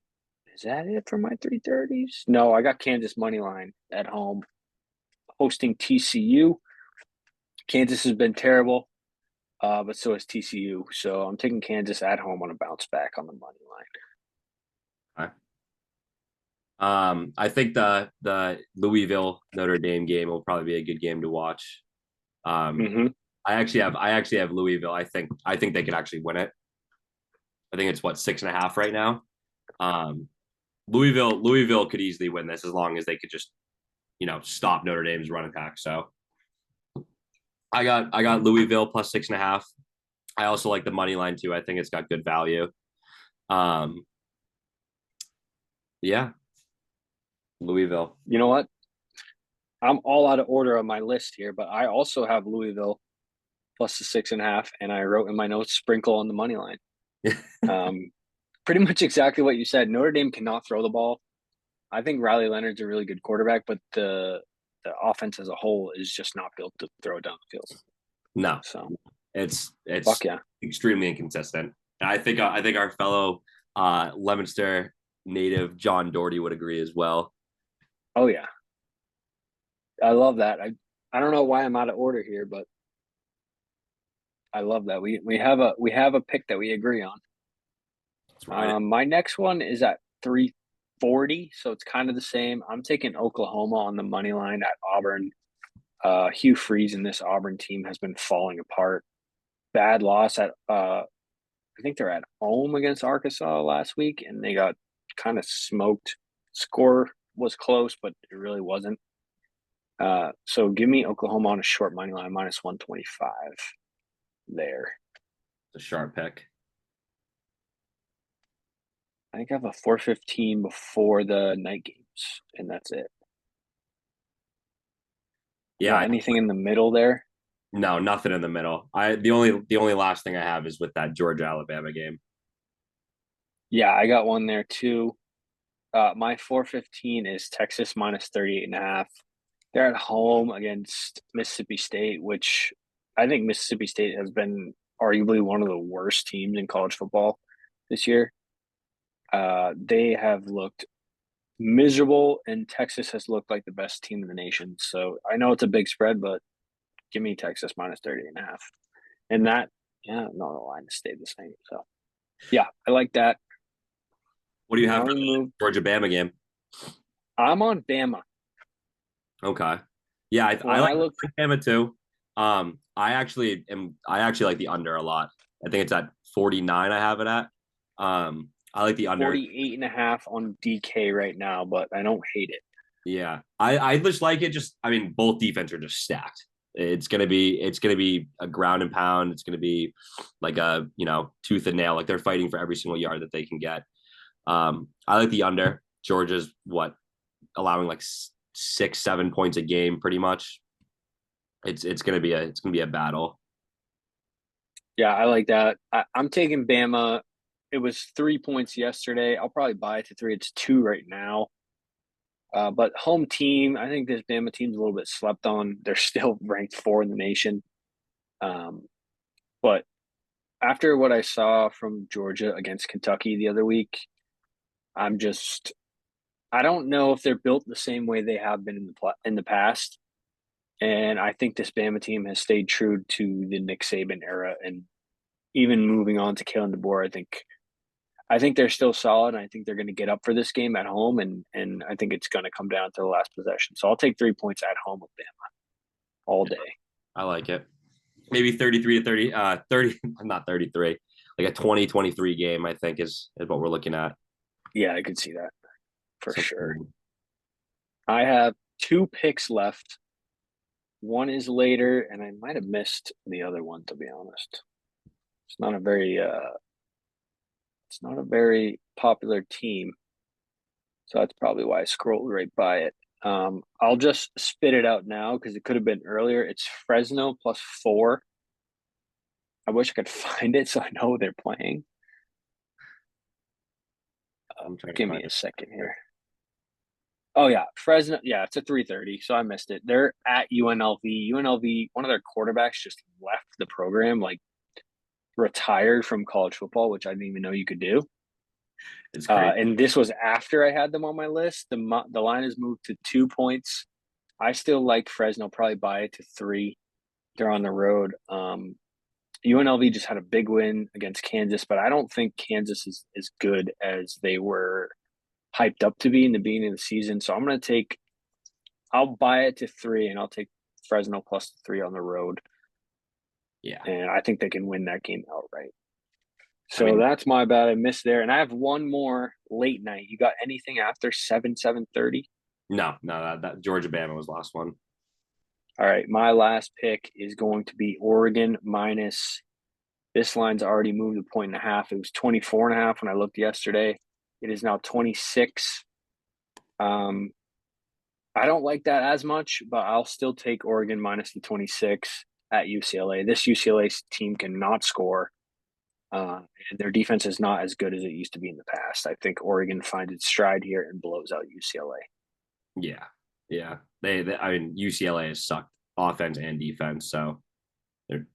Speaker 1: is that it for my 330s? No, I got Kansas money line at home hosting TCU. Kansas has been terrible, but so has TCU. So I'm taking Kansas at home on a bounce back on the money
Speaker 2: I think the Louisville Notre Dame game will probably be a good game to watch.
Speaker 1: line.
Speaker 2: Um, I actually have Louisville. I think they could actually win it. I think it's what 6.5 right now. Um, Louisville could easily win this as long as they could just stop Notre Dame's run attack. So I got Louisville plus 6.5. I also like the money line too. I think it's got good value. Um, yeah, Louisville.
Speaker 1: You know what? I'm all out of order on my list here, but I also have Louisville plus the 6.5, and I wrote in my notes sprinkle on the money line. Um, Pretty much exactly what you said. Notre Dame cannot throw the ball. I think Riley Leonard's a really good quarterback, but the offense as a whole is just not built to throw it down the field.
Speaker 2: No,
Speaker 1: So
Speaker 2: it's
Speaker 1: fuck yeah.
Speaker 2: extremely inconsistent. And I think our fellow Leominster native John Doherty would agree as well.
Speaker 1: Oh yeah. I love that. I don't know why I'm out of order here, but I love that. We have a pick that we agree on.
Speaker 2: That's right.
Speaker 1: My next one is at 340, so it's kind of the same. I'm taking Oklahoma on the money line at Auburn. Hugh Freeze and this Auburn team has been falling apart. Bad loss at I think they're at home against Arkansas last week, and they got kind of smoked. Score was close, but it really wasn't. So give me Oklahoma on a short money line minus 125 there.
Speaker 2: It's a sharp pick.
Speaker 1: I think I have a 415 before the night games, and that's it.
Speaker 2: Yeah,
Speaker 1: Got anything in the middle there?
Speaker 2: no, nothing in the middle. The only last thing I have is with that Georgia Alabama game.
Speaker 1: Yeah, I got one there too. My 415 is Texas minus 38.5. They're at home against Mississippi State, which I think Mississippi State has been arguably one of the worst teams in college football this year. They have looked miserable, and Texas has looked like the best team in the nation. So I know it's a big spread, but give me Texas minus 30.5. And that, yeah, no, the line has stayed the same. So yeah, I like that.
Speaker 2: What do you have
Speaker 1: Now
Speaker 2: for
Speaker 1: we
Speaker 2: the
Speaker 1: move.
Speaker 2: Georgia Bama game?
Speaker 1: I'm on Bama.
Speaker 2: Okay. Yeah,
Speaker 1: When I look,
Speaker 2: like Bama too. I actually like the under a lot. I think it's at 49 I have it at. I like the under.
Speaker 1: 48.5 on DK right now, but I don't hate it.
Speaker 2: Yeah. I just like it just I mean both defense are just stacked. It's gonna be a ground and pound. It's gonna be like a, tooth and nail. Like they're fighting for every single yard that they can get. I like the under. Georgia's what allowing like 6, 7 points a game pretty much. It's gonna be a battle.
Speaker 1: Yeah, I like that. I'm taking Bama. It was 3 points yesterday. I'll probably buy it to three. It's two right now. But home team, I think this Bama team's a little bit slept on. They're still ranked four in the nation. Um, but after what I saw from Georgia against Kentucky the other week, I'm just I don't know if they're built the same way they have been in the past. And I think this Bama team has stayed true to the Nick Saban era, and even moving on to Kalen DeBoer, I think they're still solid. And I think they're going to get up for this game at home, and I think it's going to come down to the last possession. So I'll take 3 points at home with Bama all day.
Speaker 2: I like it. Maybe 33 to 30, 30, not 33, like a 20-23 game, I think is what we're looking at.
Speaker 1: Yeah, I could see that for
Speaker 2: So,
Speaker 1: sure. I have two picks left. One is later, and I might have missed the other one, to be honest. It's not a very popular team, so that's probably why I scrolled right by it. I'll just spit it out now because it could have been earlier. It's Fresno +4. I wish I could find it so I know who they're playing.
Speaker 2: I'm trying to
Speaker 1: Give
Speaker 2: find
Speaker 1: me a
Speaker 2: it.
Speaker 1: second here. Oh yeah, Fresno. Yeah, it's a 3:30, so I missed it. They're at UNLV. UNLV, one of their quarterbacks just left the program, like retired from college football, which I didn't even know you could do.
Speaker 2: It's crazy.
Speaker 1: And this was after I had them on my list. The line has moved to 2 points. I still like Fresno. Probably buy it to 3. They're on the road. UNLV just had a big win against Kansas, but I don't think Kansas is as good as they were hyped up to be in the beginning of the season. So I'll buy it to 3, and I'll take Fresno +3 on the road.
Speaker 2: Yeah.
Speaker 1: And I think they can win that game outright.
Speaker 2: I
Speaker 1: So
Speaker 2: mean,
Speaker 1: that's my bad. I missed there. And I have one more late night. You got anything after 7:30?
Speaker 2: no, that Georgia Bama was last one.
Speaker 1: All right. My last pick is going to be Oregon minus. This line's already moved a point and a half. It was 24.5 when I looked yesterday. It is now 26. I don't like that as much, but I'll still take Oregon minus the 26 at UCLA. This UCLA team cannot score. And their defense is not as good as it used to be in the past. I think Oregon finds its stride here and blows out UCLA.
Speaker 2: Yeah. Yeah. I mean, UCLA has sucked offense and defense. So they're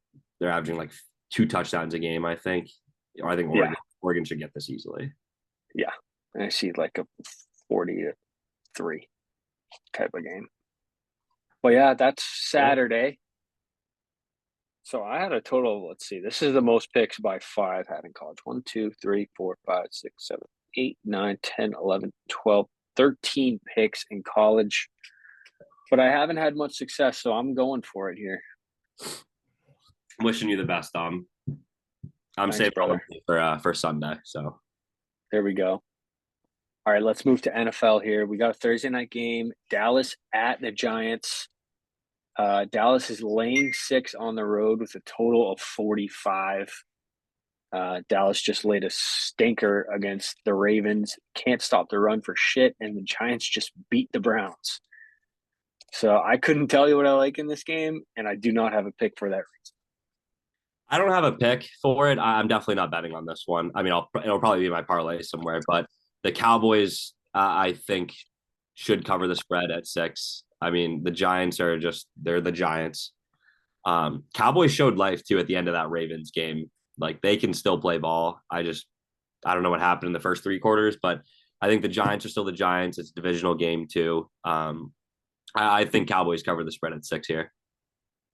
Speaker 2: averaging like 2 touchdowns a game, I think. Or I think
Speaker 1: Yeah,
Speaker 2: Oregon should get this easily.
Speaker 1: yeah. And I see like a 40-3 type of game. But yeah, that's
Speaker 2: Cool.
Speaker 1: Saturday. So I had a total of, let's see, this is the most picks by 5 had in college. 1, 2, 3, 4, 5, 6, 7, 8, 9, 10, 11, 12, 13 picks in college. But I haven't had much success, so I'm going for it here.
Speaker 2: Wishing you the best, Dom. I'm
Speaker 1: Thanks,
Speaker 2: saving all
Speaker 1: brother.
Speaker 2: the for Sunday. So
Speaker 1: There we go. All right, let's move to NFL here. We got a Thursday night game. Dallas at the Giants. Dallas is laying 6 on the road with a total of 45. Dallas just laid a stinker against the Ravens. Can't stop the run for shit, and the Giants just beat the Browns. So I couldn't tell you what I like in this game, and I do not have a pick for that reason.
Speaker 2: I don't have a pick for it. I'm definitely not betting on this one. I mean, it'll probably be my parlay somewhere, but the Cowboys, I think, should cover the spread at 6. I mean, the Giants they're the Giants. Cowboys showed life too at the end of that Ravens game. Like they can still play ball. I don't know what happened in the first 3 quarters, but I think the Giants are still the Giants. It's a divisional game too. I think Cowboys cover the spread at 6 here.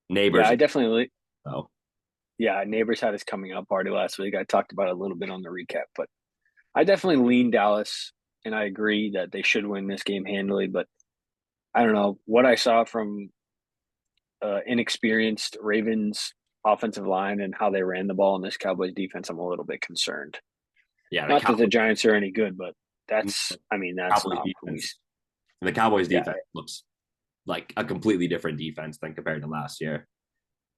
Speaker 1: Yeah,
Speaker 2: Neighbors,
Speaker 1: I definitely.
Speaker 2: though.
Speaker 1: Yeah, Neighbors had his coming up party last week. I talked about it a little bit on the recap, but I definitely lean Dallas, and I agree that they should win this game handily. But I don't know what I saw from inexperienced Ravens offensive line and how they ran the ball in this Cowboys defense. I'm a little bit concerned.
Speaker 2: Yeah,
Speaker 1: Not that the Giants are any good, but that's
Speaker 2: Cowboys
Speaker 1: not who we.
Speaker 2: defense. The Cowboys
Speaker 1: Yeah,
Speaker 2: defense looks like a completely different defense than compared to last year.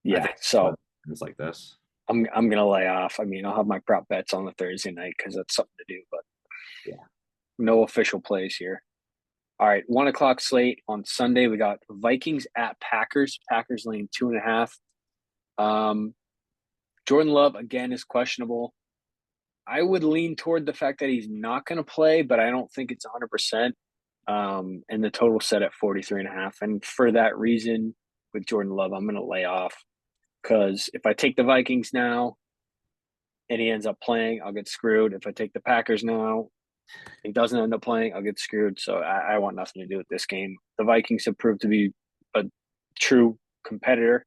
Speaker 2: I
Speaker 1: yeah.
Speaker 2: think
Speaker 1: So
Speaker 2: it's like this.
Speaker 1: I'm gonna lay off. I mean, I'll have my prop bets on the Thursday night because that's something to do, but
Speaker 2: Yeah.
Speaker 1: no official plays here. All right, 1 o'clock slate on Sunday. We got Vikings at Packers. Packers laying 2.5. Um, Jordan Love again is questionable. I would lean toward the fact that he's not going to play, but I don't think it's 100%. And the total set at 43.5. And for that reason, with Jordan Love, I'm going to lay off because if I take the Vikings now and he ends up playing, I'll get screwed. If I take the Packers now, he doesn't end up playing, I'll get screwed. So I want nothing to do with this game. The Vikings have proved to be a true competitor,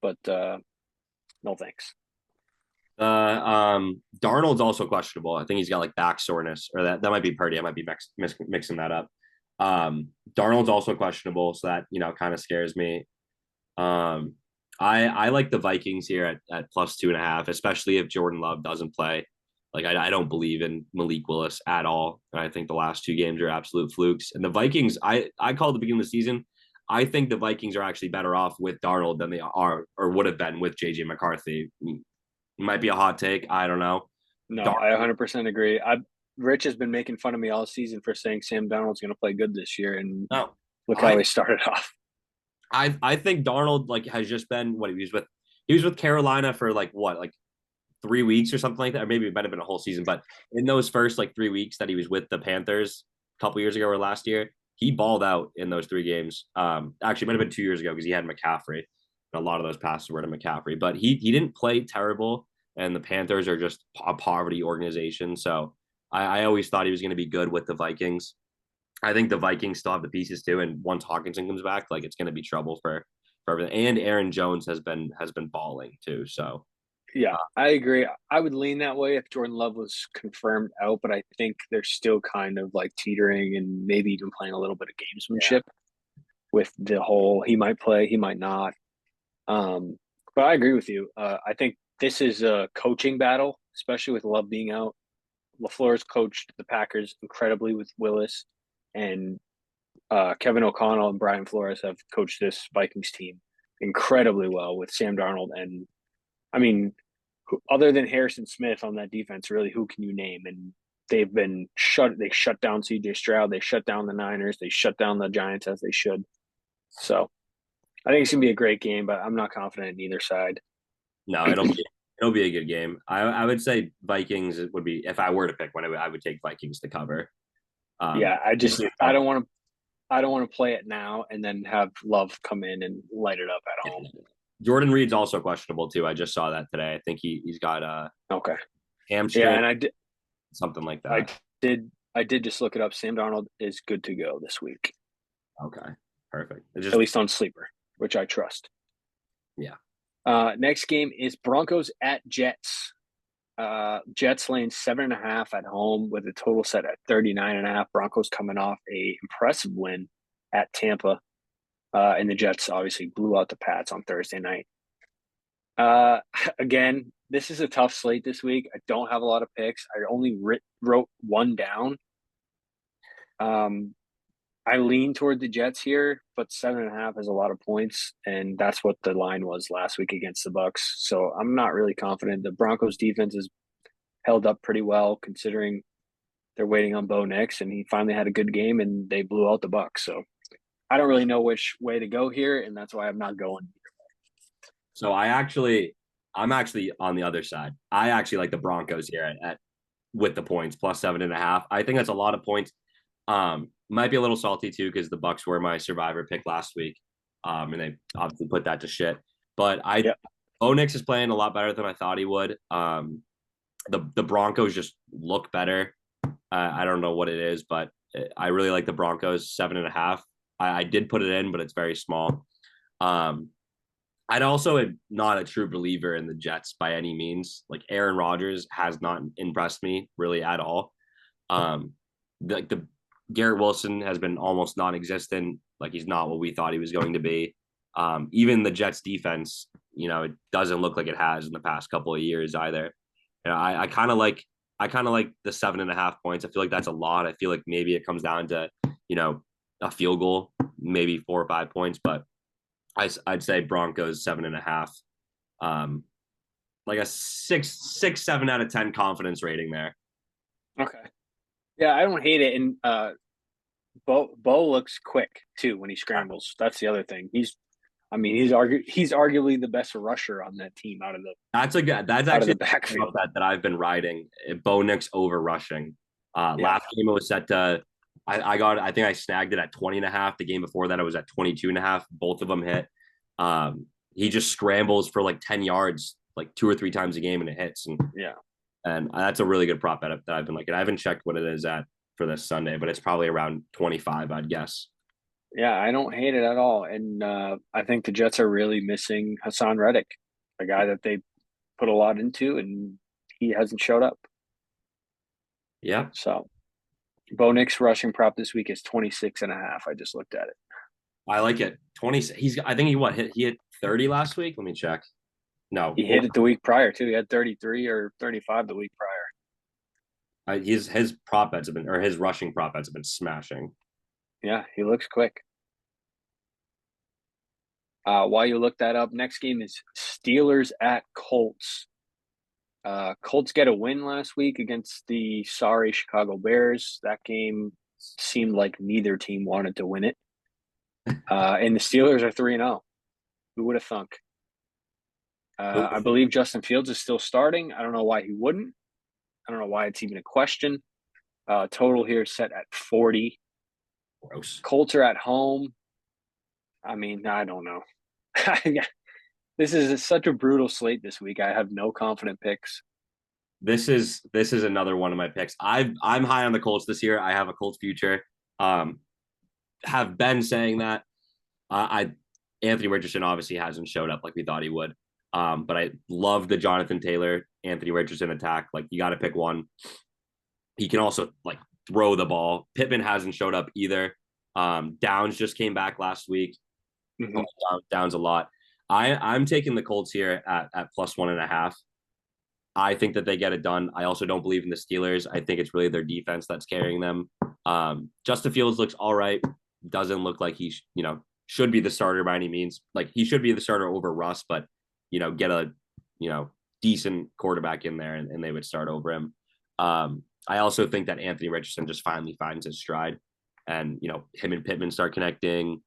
Speaker 1: but no thanks.
Speaker 2: Darnold's also questionable. I think he's got like back soreness, or that might be Purdy. I might be mixing that up. Darnold's also questionable, so that kind of scares me. Um, I like the Vikings here at plus 2.5, especially if Jordan Love doesn't play. Like I don't believe in Malik Willis at all, and I think the last two games are absolute flukes. And the Vikings, I called the beginning of the season. I think the Vikings are actually better off with Darnold than they are or would have been with JJ McCarthy. Might be a hot take. I don't know.
Speaker 1: No, I
Speaker 2: Darnold,
Speaker 1: 100% agree. Rich has been making fun of me all season for saying Sam Darnold's going to play good this year, and
Speaker 2: no.
Speaker 1: look how
Speaker 2: I
Speaker 1: he started off.
Speaker 2: I think Darnold like has just been what he was with Carolina for like what, like 3 weeks or something like that, or maybe it might have been a whole season. But in those first like 3 weeks that he was with the Panthers a couple years ago or last year, he balled out in those 3 games. Actually, it might have been 2 years ago because he had McCaffrey, and a lot of those passes were to McCaffrey. But he didn't play terrible, and the Panthers are just a poverty organization. So I always thought he was going to be good with the Vikings. I think the Vikings still have the pieces too, and once Hawkinson comes back, like it's going to be trouble for everything. And Aaron Jones has been balling too. So
Speaker 1: Yeah, I agree. I would lean that way if Jordan Love was confirmed out, but I think they're still kind of like teetering and maybe even playing a little bit of
Speaker 2: yeah,
Speaker 1: gamesmanship with the whole he might play, he might not. Um, but I agree with you. I think this is a coaching battle, especially with Love being out. LaFleur's coached the Packers incredibly with Willis, and Kevin O'Connell and Brian Flores have coached this Vikings team incredibly well with Sam Darnold. And I mean, other than Harrison Smith on that defense, really, who can you name? And they've been shut. They shut down C.J. Stroud. They shut down the Niners. They shut down the Giants as they should. So I think it's gonna be a great game, but I'm not confident in either side.
Speaker 2: no, it'll be a good game. I would say Vikings would be if I were to pick one. I would take Vikings to cover.
Speaker 1: Yeah,
Speaker 2: Especially if
Speaker 1: I don't want to play it now and then have Love come in and light it up at home.
Speaker 2: Jordan Reed's also questionable too. I just saw that today. I think he's got a
Speaker 1: Okay. Yeah,
Speaker 2: hamstring,
Speaker 1: and
Speaker 2: something like
Speaker 1: I
Speaker 2: that.
Speaker 1: I did just look it up. Sam Darnold is good to go this week,
Speaker 2: Okay, perfect.
Speaker 1: at least on Sleeper, which I trust.
Speaker 2: Yeah.
Speaker 1: Next game is Broncos at Jets. Jets laying 7.5 at home with a total set at 39.5. Broncos coming off a impressive win at Tampa. And the Jets obviously blew out the Pats on Thursday night. Uh, again, this is a tough slate this week. I don't have a lot of picks. I only wrote one down. Um, I lean toward the Jets here, but 7.5 is a lot of points, and that's what the line was last week against the Bucks. So I'm not really confident. The Broncos defense is held up pretty well considering they're waiting on Bo Nix, and he finally had a good game, and they blew out the Bucks. So I don't really know which way to go here, and that's why I'm not going.
Speaker 2: So I'm actually on the other side. I actually like the Broncos here at with the points plus 7.5. I think that's a lot of points. Might be a little salty too because the Bucks were my survivor pick last week, and they obviously put that to shit. But
Speaker 1: Yeah,
Speaker 2: Bo Nix is playing a lot better than I thought he would. The Broncos just look better. I don't know what it is, but I really like the Broncos 7.5. I did put it in, but it's very small. Um, I'd also am not a true believer in the Jets by any means. Like Aaron Rodgers has not impressed me really at all. Um, the Garrett Wilson has been almost non-existent. Like he's not what we thought he was going to be. Even the Jets defense, it doesn't look like it has in the past couple of years either. I kind of like the 7.5 points. I feel like that's a lot. I feel like maybe it comes down to a field goal, maybe 4 or 5 points, but I'd say Broncos 7.5. Like a 7 out of 10 confidence rating there.
Speaker 1: okay. Yeah, I don't hate it. And Bo looks quick too when he scrambles. That's the other thing. He's arguably the best rusher on that team
Speaker 2: That's
Speaker 1: out of
Speaker 2: actually
Speaker 1: the
Speaker 2: a
Speaker 1: backfield.
Speaker 2: that I've been riding. Bo Nix over rushing.
Speaker 1: Yeah.
Speaker 2: Last game it was set to I think I snagged it at 20.5. The game before that it was at 22.5. Both of them hit. He just scrambles for like 10 yards like 2 or 3 times a game and it hits.
Speaker 1: Yeah.
Speaker 2: And that's a really good prop bet that I've been liking. I haven't checked what it is at for this Sunday, but it's probably around 25, I'd guess.
Speaker 1: Yeah, I don't hate it at all. And I think the Jets are really missing Hassan Reddick, a guy that they put a lot into, and he hasn't showed up.
Speaker 2: Yeah,
Speaker 1: So Bo Nix rushing prop this week is 26.5. I just looked at it.
Speaker 2: I like it. 20. I think he hit 30 last week. Let me check. No,
Speaker 1: He hit it the week prior too. He had 33 or 35 the week prior.
Speaker 2: his prop bets have been, or his rushing prop bets have been smashing.
Speaker 1: Yeah, he looks quick. While you look that up, next game is Steelers at Colts. Colts get a win last week against the sorry Chicago Bears. That game seemed like neither team wanted to win it. And the Steelers are 3-0. Who would have thunk? I believe Justin Fields is still starting. I don't know why he wouldn't. I don't know why it's even a question. Total here set at 40.
Speaker 2: Gross.
Speaker 1: Colts are at home. I mean, I don't know. This is such a brutal slate this week. I have no confident picks.
Speaker 2: This is another one of my picks. I'm high on the Colts this year. I have a Colts future. Have been saying that. Anthony Richardson obviously hasn't showed up like we thought he would. But I love the Jonathan Taylor, Anthony Richardson attack. Like, you got to pick one. He can also like throw the ball. Pittman hasn't showed up either. Downs just came back last week.
Speaker 1: Mm-hmm.
Speaker 2: Downs a lot. I'm taking the Colts here at +1.5. I think that they get it done. I also don't believe in the Steelers. I think it's really their defense that's carrying them. Justin Fields looks all right. Doesn't look like he should be the starter by any means. Like, he should be the starter over Russ, but get a decent quarterback in there and they would start over him. I also think that Anthony Richardson just finally finds his stride, and him and Pittman start connecting.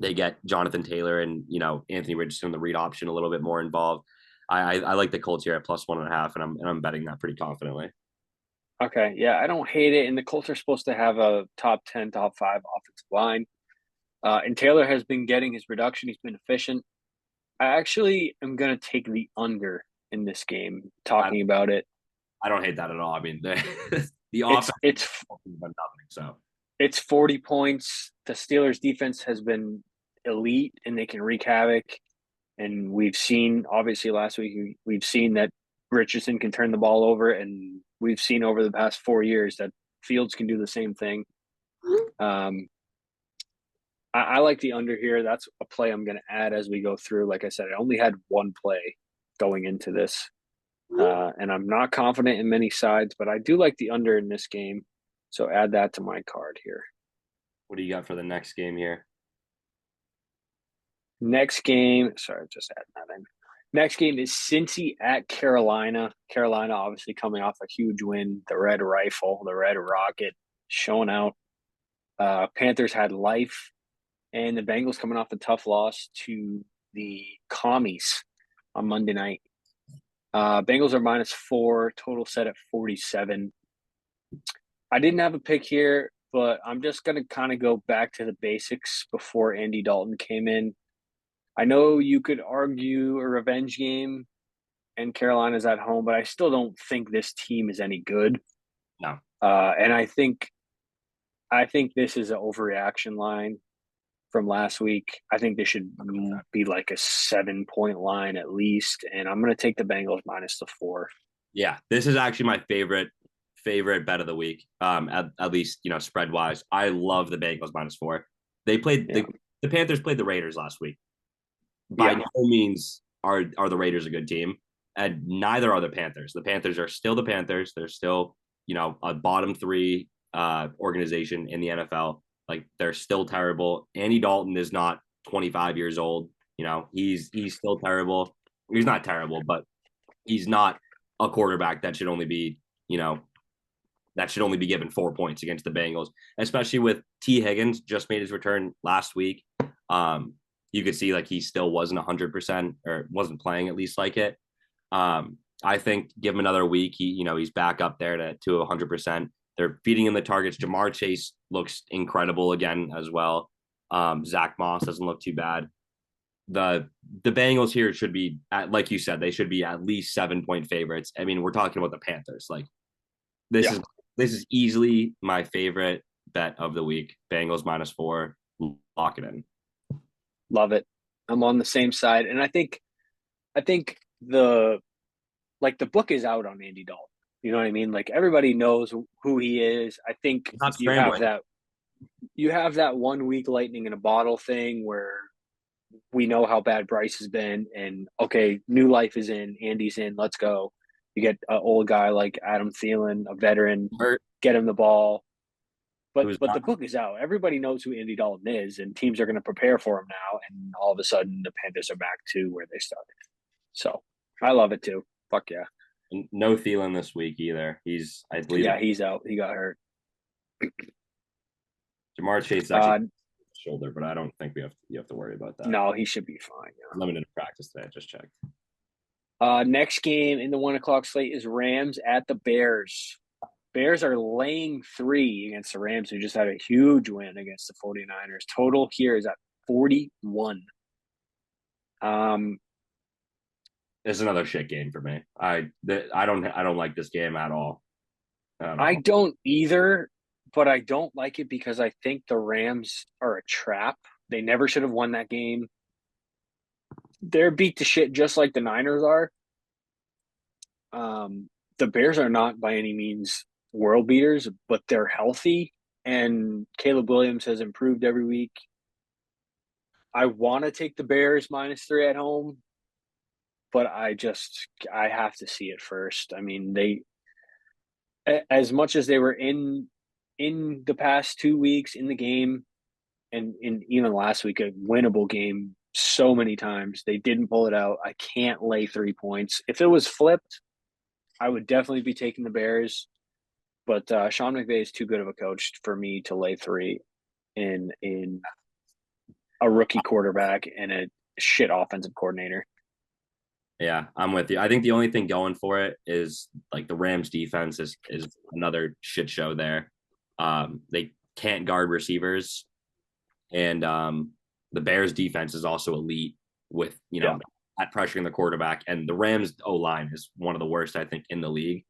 Speaker 2: They get Jonathan Taylor and Anthony Richardson, the read option, a little bit more involved. I like the Colts here at +1.5, and I'm betting that pretty confidently.
Speaker 1: Okay, yeah, I don't hate it. And the Colts are supposed to have a top 10, top 5 offensive line. And Taylor has been getting his production. He's been efficient. I actually am going to take the under in this game, talking about it.
Speaker 2: I don't hate that at all. I mean, the offense
Speaker 1: it's
Speaker 2: nothing, so
Speaker 1: it's 40 points. The Steelers defense has been elite, and they can wreak havoc. And we've seen, obviously last week, we've seen that Richardson can turn the ball over, and we've seen over the past 4 years that Fields can do the same thing. I like the under here. That's a play I'm going to add as we go through. Like I said, I only had one play going into this, and I'm not confident in many sides, but I do like the under in this game. So add that to my card here.
Speaker 2: What do you got for the next game here?
Speaker 1: Next game, sorry, just add that in. Next game is Cincy at Carolina. Carolina obviously coming off a huge win. The Red Rifle, the Red Rocket, showing out. Panthers had life. And the Bengals coming off a tough loss to the Commies on Monday night. Bengals are -4, total set at 47. I didn't have a pick here, but I'm just going to kind of go back to the basics before Andy Dalton came in. I know you could argue a revenge game and Carolina's at home, but I still don't think this team is any good.
Speaker 2: No.
Speaker 1: And I think this is an overreaction line from last week. I think this should be like a 7-point line at least, and I'm going to take the Bengals -4.
Speaker 2: Yeah, this is actually my favorite bet of the week. At least spread wise, I love the Bengals -4. They played the Panthers played the Raiders last week. By no means are the Raiders a good team, and neither are the Panthers. The Panthers are still the Panthers. They're still a bottom 3 organization in the NFL. Like, they're still terrible. Andy Dalton is not 25 years old. He's still terrible. He's not terrible, but he's not a quarterback that should only be given 4 points against the Bengals, especially with T. Higgins just made his return last week. You could see like he still wasn't 100% or wasn't playing at least like it. I think give him another week. He's back up there to 100%. They're feeding him the targets. Jamar Chase looks incredible again as well. Zach Moss doesn't look too bad. The Bengals here should be like you said, they should be at least 7-point favorites. I mean, we're talking about the Panthers. Like, this is easily my favorite bet of the week. Bengals -4. Lock it in.
Speaker 1: Love it. I'm on the same side, and I think the like the book is out on Andy Dalton. You know what I mean? Like everybody knows who he is. I think
Speaker 2: He's not scrambling.
Speaker 1: you have that 1 week lightning in a bottle thing where we know how bad Bryce has been, and okay, new life is in, Andy's in, let's go. You get an old guy like Adam Thielen, a veteran,
Speaker 2: Hurt.
Speaker 1: get him the ball.
Speaker 2: It
Speaker 1: But
Speaker 2: was
Speaker 1: the book is out. Everybody knows who Andy Dalton is, and teams are going to prepare for him now. And all of a sudden, the Panthers are back to where they started. So I love it too. Fuck yeah.
Speaker 2: no Thielen this week either. He's, I believe,
Speaker 1: Yeah, he's out. He got hurt.
Speaker 2: Jamar Chase
Speaker 1: Uh,
Speaker 2: actually shoulder, but I don't think you have to worry about that.
Speaker 1: no, he should be fine. Yeah.
Speaker 2: Limited practice today. I just checked.
Speaker 1: Next game in the 1 o'clock slate is Rams at the Bears. Bears are laying 3 against the Rams, who just had a huge win against the 49ers. Total here is at 41.
Speaker 2: It's another shit game for me. I don't like this game at all.
Speaker 1: I don't either, but I don't like it because I think the Rams are a trap. They never should have won that game. They're beat to shit just like the Niners are. The Bears are not by any means world beaters, but they're healthy, and Caleb Williams has improved every week. I want to take the Bears -3 at home, but I have to see it first. I mean, they, as much as they were in the past 2 weeks in the game, and in even last week, a winnable game so many times, they didn't pull it out. I can't lay 3 points. If it was flipped, I would definitely be taking the Bears. But Sean McVay is too good of a coach for me to lay 3 in a rookie quarterback and a shit offensive coordinator.
Speaker 2: Yeah, I'm with you. I think the only thing going for it is like the Rams defense is another shit show there. They can't guard receivers, and the Bears defense is also elite with at pressuring the quarterback, and the Rams O line is one of the worst I think in the league.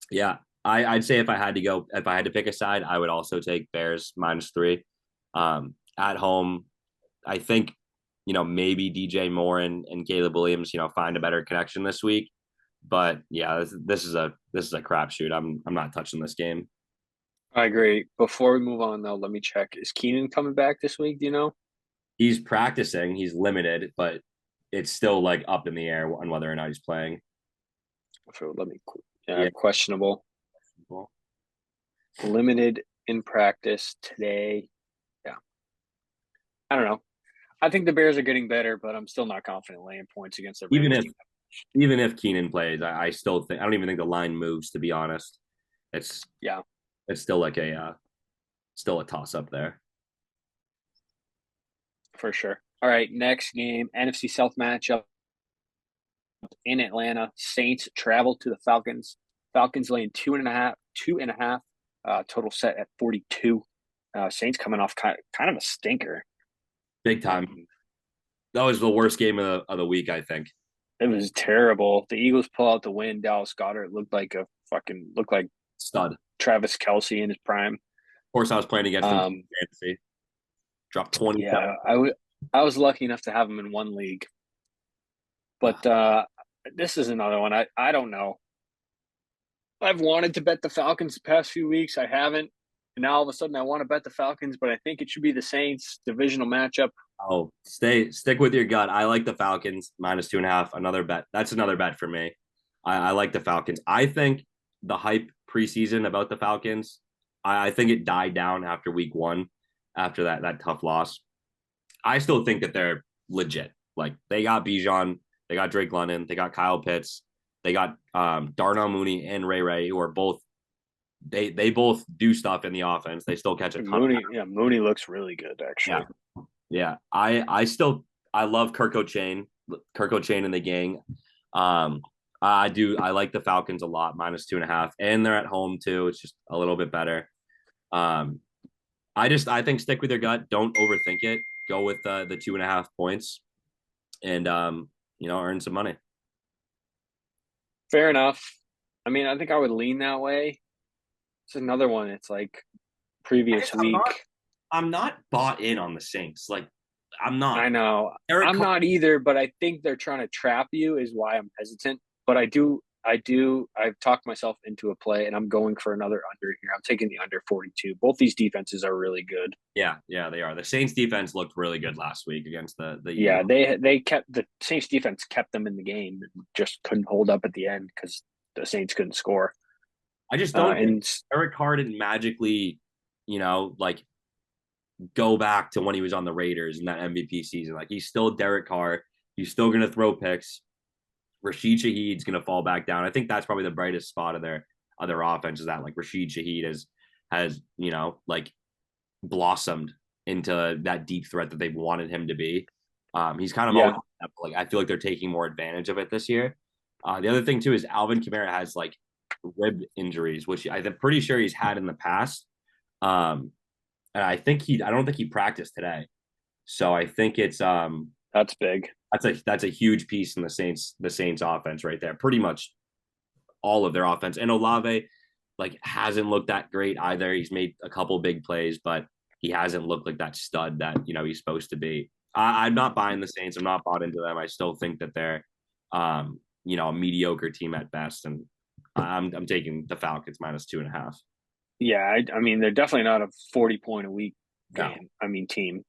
Speaker 2: Yeah, I'd say if I had to pick a side, I would also take Bears -3. At home, I think maybe DJ Moore and Caleb Williams find a better connection this week. But yeah, this is a crapshoot. I'm not touching this game.
Speaker 1: I agree. Before we move on, though, let me check. Is Keenan coming back this week? Do you know?
Speaker 2: He's practicing. He's limited, but it's still like up in the air on whether or not he's playing.
Speaker 1: So let me. Yeah, questionable. Limited in practice today. Yeah. I don't know. I think the Bears are getting better, but I'm still not confident laying points against the Rams team.
Speaker 2: Even if Keenan plays, I still think I don't even think the line moves. To be honest, it's still like still a toss up there
Speaker 1: for sure. All right, next game, NFC South matchup in Atlanta. Saints travel to the Falcons. Falcons laying 2.5. Total set at 42. Saints coming off kind of a stinker.
Speaker 2: Big time. That was the worst game of the week, I think.
Speaker 1: It was terrible. The Eagles pull out the win. Dallas Goedert looked like
Speaker 2: stud.
Speaker 1: Travis Kelce in his prime.
Speaker 2: Of course, I was playing against him. Fantasy. Dropped 20.
Speaker 1: Yeah, I was lucky enough to have him in one league. But this is another one. I don't know. I've wanted to bet the Falcons the past few weeks. I haven't. And now all of a sudden I want to bet the Falcons, but I think it should be the Saints divisional matchup.
Speaker 2: Oh, stick with your gut. I like the Falcons -2.5. Another bet. That's another bet for me. I like the Falcons. I think the hype preseason about the Falcons, I think it died down after week 1, after that tough loss. I still think that they're legit. Like they got Bijan, they got Drake London, they got Kyle Pitts, they got Darnell Mooney and Ray, who are both they both do stuff in the offense. They still catch a ton.
Speaker 1: Mooney looks really good actually.
Speaker 2: Yeah. I love Kirk O'Chain and the gang. I like the Falcons a lot, -2.5, and they're at home too. It's just a little bit better. I think stick with your gut. Don't overthink it. Go with the 2.5 points, and earn some money.
Speaker 1: Fair enough. I mean, I think I would lean that way. It's another one. It's like previous week.
Speaker 2: I'm not bought in on the Saints. Like I'm not.
Speaker 1: I know.
Speaker 2: Eric
Speaker 1: I'm
Speaker 2: Carr,
Speaker 1: not either, but I think they're trying to trap you is why I'm hesitant. But I've talked myself into a play and I'm going for another under here. I'm taking the under 42. Both these defenses are really good.
Speaker 2: yeah, they are. The Saints defense looked really good last week against the
Speaker 1: Yeah,
Speaker 2: Eagles.
Speaker 1: they kept the Saints defense kept them in the game and just couldn't hold up at the end because the Saints couldn't score.
Speaker 2: I just don't think
Speaker 1: And
Speaker 2: Eric Carr didn't magically, like go back to when he was on the Raiders in that MVP season. Like he's still Derek Carr. He's still going to throw picks. Rashid Shaheed's going to fall back down. I think that's probably the brightest spot of their other offense is that like Rashid Shaheed has like blossomed into that deep threat that they've wanted him to be. He's kind of always
Speaker 1: yeah,
Speaker 2: like I feel like they're taking more advantage of it this year. The other thing too is Alvin Kamara has like rib injuries, which I'm pretty sure he's had in the past. Um, and I don't think he practiced today. So I think it's
Speaker 1: that's big.
Speaker 2: that's a huge piece in the Saints offense right there. Pretty much all of their offense. And Olave like hasn't looked that great either. He's made a couple big plays, but he hasn't looked like that stud that he's supposed to be. I'm not buying the Saints. I'm not bought into them. I still think that they're a mediocre team at best, and I'm taking the Falcons -2.5.
Speaker 1: Yeah, I mean they're definitely not a 40 point a week
Speaker 2: No,
Speaker 1: game. I mean team.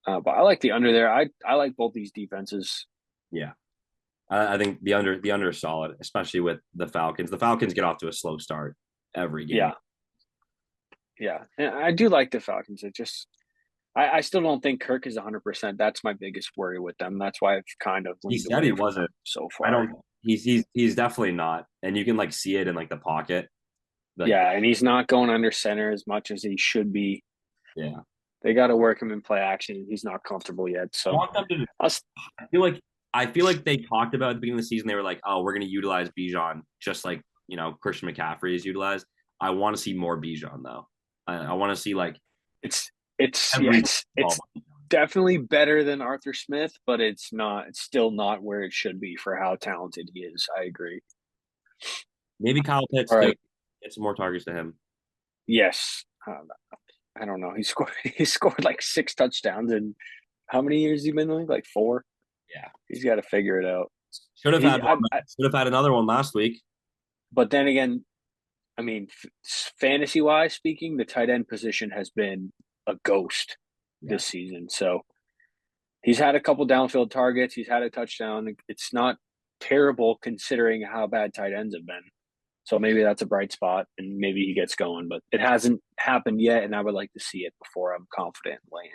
Speaker 1: But I like the under there. I like both these defenses.
Speaker 2: yeah. I think the under is solid, especially with the Falcons. The Falcons get off to a slow start every game.
Speaker 1: Yeah, yeah, and I do like the Falcons. It just I still don't think Kirk is 100%. That's my biggest worry with them. That's why I've kind of
Speaker 2: He
Speaker 1: leaned
Speaker 2: said he
Speaker 1: away from
Speaker 2: wasn't.
Speaker 1: them so
Speaker 2: I
Speaker 1: far.
Speaker 2: don't. He's definitely not, and you can like see it in like the pocket. Like
Speaker 1: Yeah, and he's not going under center as much as he should be.
Speaker 2: yeah,
Speaker 1: They got to work him in play action. He's not comfortable yet.
Speaker 2: I
Speaker 1: So
Speaker 2: want them to.
Speaker 1: I'll,
Speaker 2: I feel like they talked about at the beginning of the season. They were like, oh, we're going to utilize Bijan just like Christian McCaffrey is utilized. I want to see more Bijan though. I want to see like
Speaker 1: it's it's yeah,
Speaker 2: every
Speaker 1: it's definitely better than Arthur Smith, but it's not. It's still not where it should be for how talented he is. I agree.
Speaker 2: maybe Kyle Pitts
Speaker 1: All
Speaker 2: too.
Speaker 1: right.
Speaker 2: Get some more targets to him.
Speaker 1: Yes. I don't know. He scored. He scored like 6 touchdowns in how many years he been in the league? Like 4.
Speaker 2: Yeah,
Speaker 1: He's got to figure it out.
Speaker 2: should have
Speaker 1: He,
Speaker 2: had one. Should have had another one last week.
Speaker 1: but then again, I mean, fantasy wise speaking, the tight end position has been a ghost
Speaker 2: Yeah,
Speaker 1: this season. So he's had a couple downfield targets. He's had a touchdown. It's not terrible considering how bad tight ends have been. So maybe that's a bright spot and maybe he gets going, but it hasn't happened yet. And I would like to see it before I'm confident laying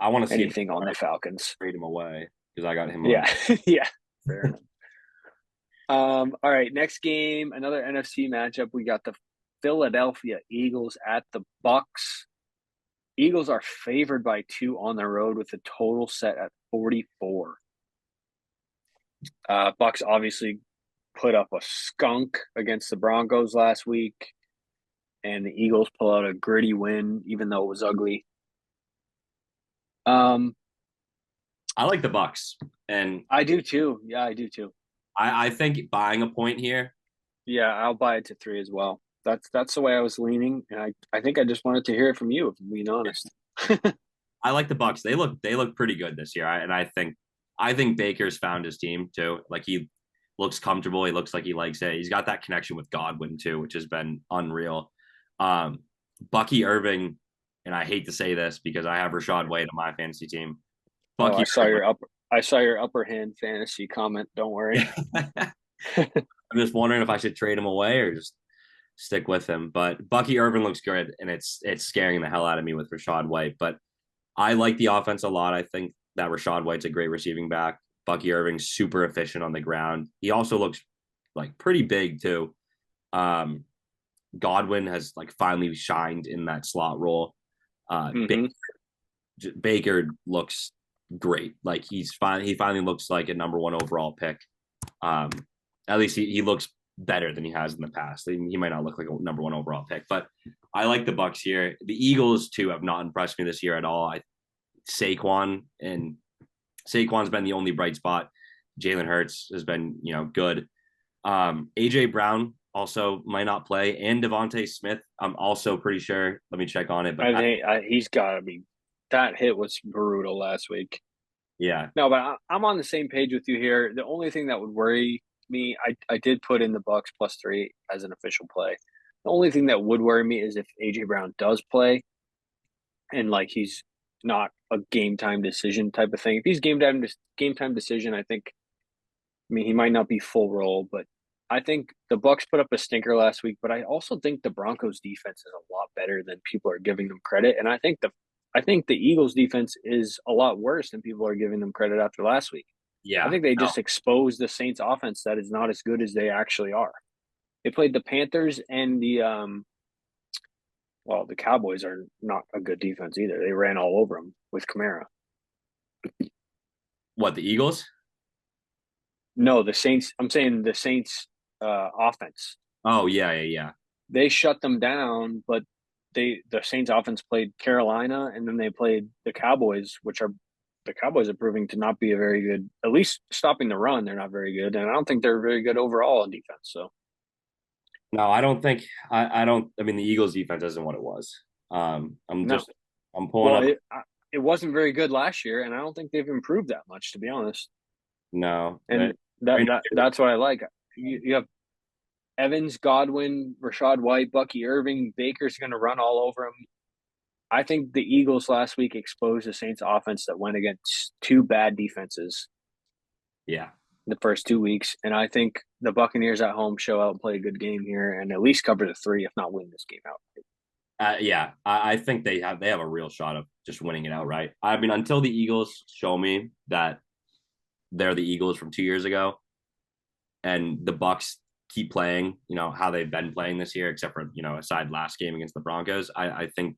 Speaker 2: I want to see him
Speaker 1: anything on the Falcons.
Speaker 2: trade him away because I got him on.
Speaker 1: Yeah. Yeah. Fair enough. All right. Next game, another NFC matchup. We got the Philadelphia Eagles at the Bucks. Eagles are favored by 2 on the road with a total set at 44. Bucks obviously put up a skunk against the Broncos last week, and the Eagles pull out a gritty win, even though it was ugly.
Speaker 2: I like the Bucks, and
Speaker 1: I do too. Yeah, I do too.
Speaker 2: I think buying a point here.
Speaker 1: Yeah, I'll buy it to 3 as well. That's the way I was leaning, and I think I just wanted to hear it from you, if I'm being honest.
Speaker 2: I like the Bucks. They look pretty good this year, and I think Baker's found his team too. Like he looks comfortable. He looks like he likes it. He's got that connection with Godwin too, which has been unreal. Um, Bucky Irving, and I hate to say this because I have Rashad White on my fantasy team.
Speaker 1: Oh,
Speaker 2: Bucky
Speaker 1: I saw your upper hand fantasy comment. Don't worry.
Speaker 2: Irving, I'm just wondering if I should trade him away or just stick with him. But Bucky Irvin looks good, and it's scaring the hell out of me with Rashad White. But I like the offense a lot. I think that Rashad White's a great receiving back. Bucky Irving's super efficient on the ground. He also looks like pretty big too. Um, Godwin has like finally shined in that slot role.
Speaker 1: Mm-hmm.
Speaker 2: Baker looks great. Like he finally looks like a number 1 overall pick. Um, at least he looks better than he has in the past. He might not look like a number 1 overall pick, but I like the Bucks here. The Eagles too have not impressed me this year at all. Saquon's been the only bright spot. Jalen Hurts has been good. AJ Brown also might not play, and Devontae Smith. I'm also pretty sure. Let me check on it, but
Speaker 1: I think he's got to be that hit was brutal last week.
Speaker 2: Yeah.
Speaker 1: No, but I'm on the same page with you here. The only thing that would worry me, I did put in the Bucks +3 as an official play. The only thing that would worry me is if AJ Brown does play and like he's not a game time decision type of thing. If he's game time decision, I think. I mean, he might not be full roll, but I think the Bucks put up a stinker last week. But I also think the Broncos defense is a lot better than people are giving them credit, and I think the Eagles defense is a lot worse than people are giving them credit after last week. I
Speaker 2: Yeah.
Speaker 1: think they
Speaker 2: No.
Speaker 1: just exposed the Saints offense that is not as good as they actually are. They played the Panthers and the Cowboys are not a good defense either. They ran all over them with Kamara.
Speaker 2: What, the Eagles?
Speaker 1: No, the Saints. I'm saying the Saints offense.
Speaker 2: Oh, yeah, yeah, yeah.
Speaker 1: They shut them down, but the Saints offense played Carolina and then they played the Cowboys, which are the Cowboys are proving to not be a very good, at least stopping the run, they're not very good. And I don't think they're very good overall in defense. So
Speaker 2: No, I don't think I don't. I mean, the Eagles' defense isn't what it was. I'm
Speaker 1: no.
Speaker 2: just I'm pulling
Speaker 1: Well,
Speaker 2: up.
Speaker 1: it wasn't very good last year, and I don't think they've improved that much, to be honest.
Speaker 2: No,
Speaker 1: And that's what I like. You have Evans, Godwin, Rashad White, Bucky Irving, Baker's going to run all over him. I think the Eagles last week exposed the Saints offense that went against two bad defenses
Speaker 2: yeah,
Speaker 1: the first 2 weeks. And I think the Buccaneers at home show out and play a good game here and at least cover the 3, if not win this game out.
Speaker 2: yeah. I think they have a real shot of just winning it outright. I mean, until the Eagles show me that they're the Eagles from 2 years ago, and the Bucks keep playing, how they've been playing this year, except for aside last game against the Broncos. I think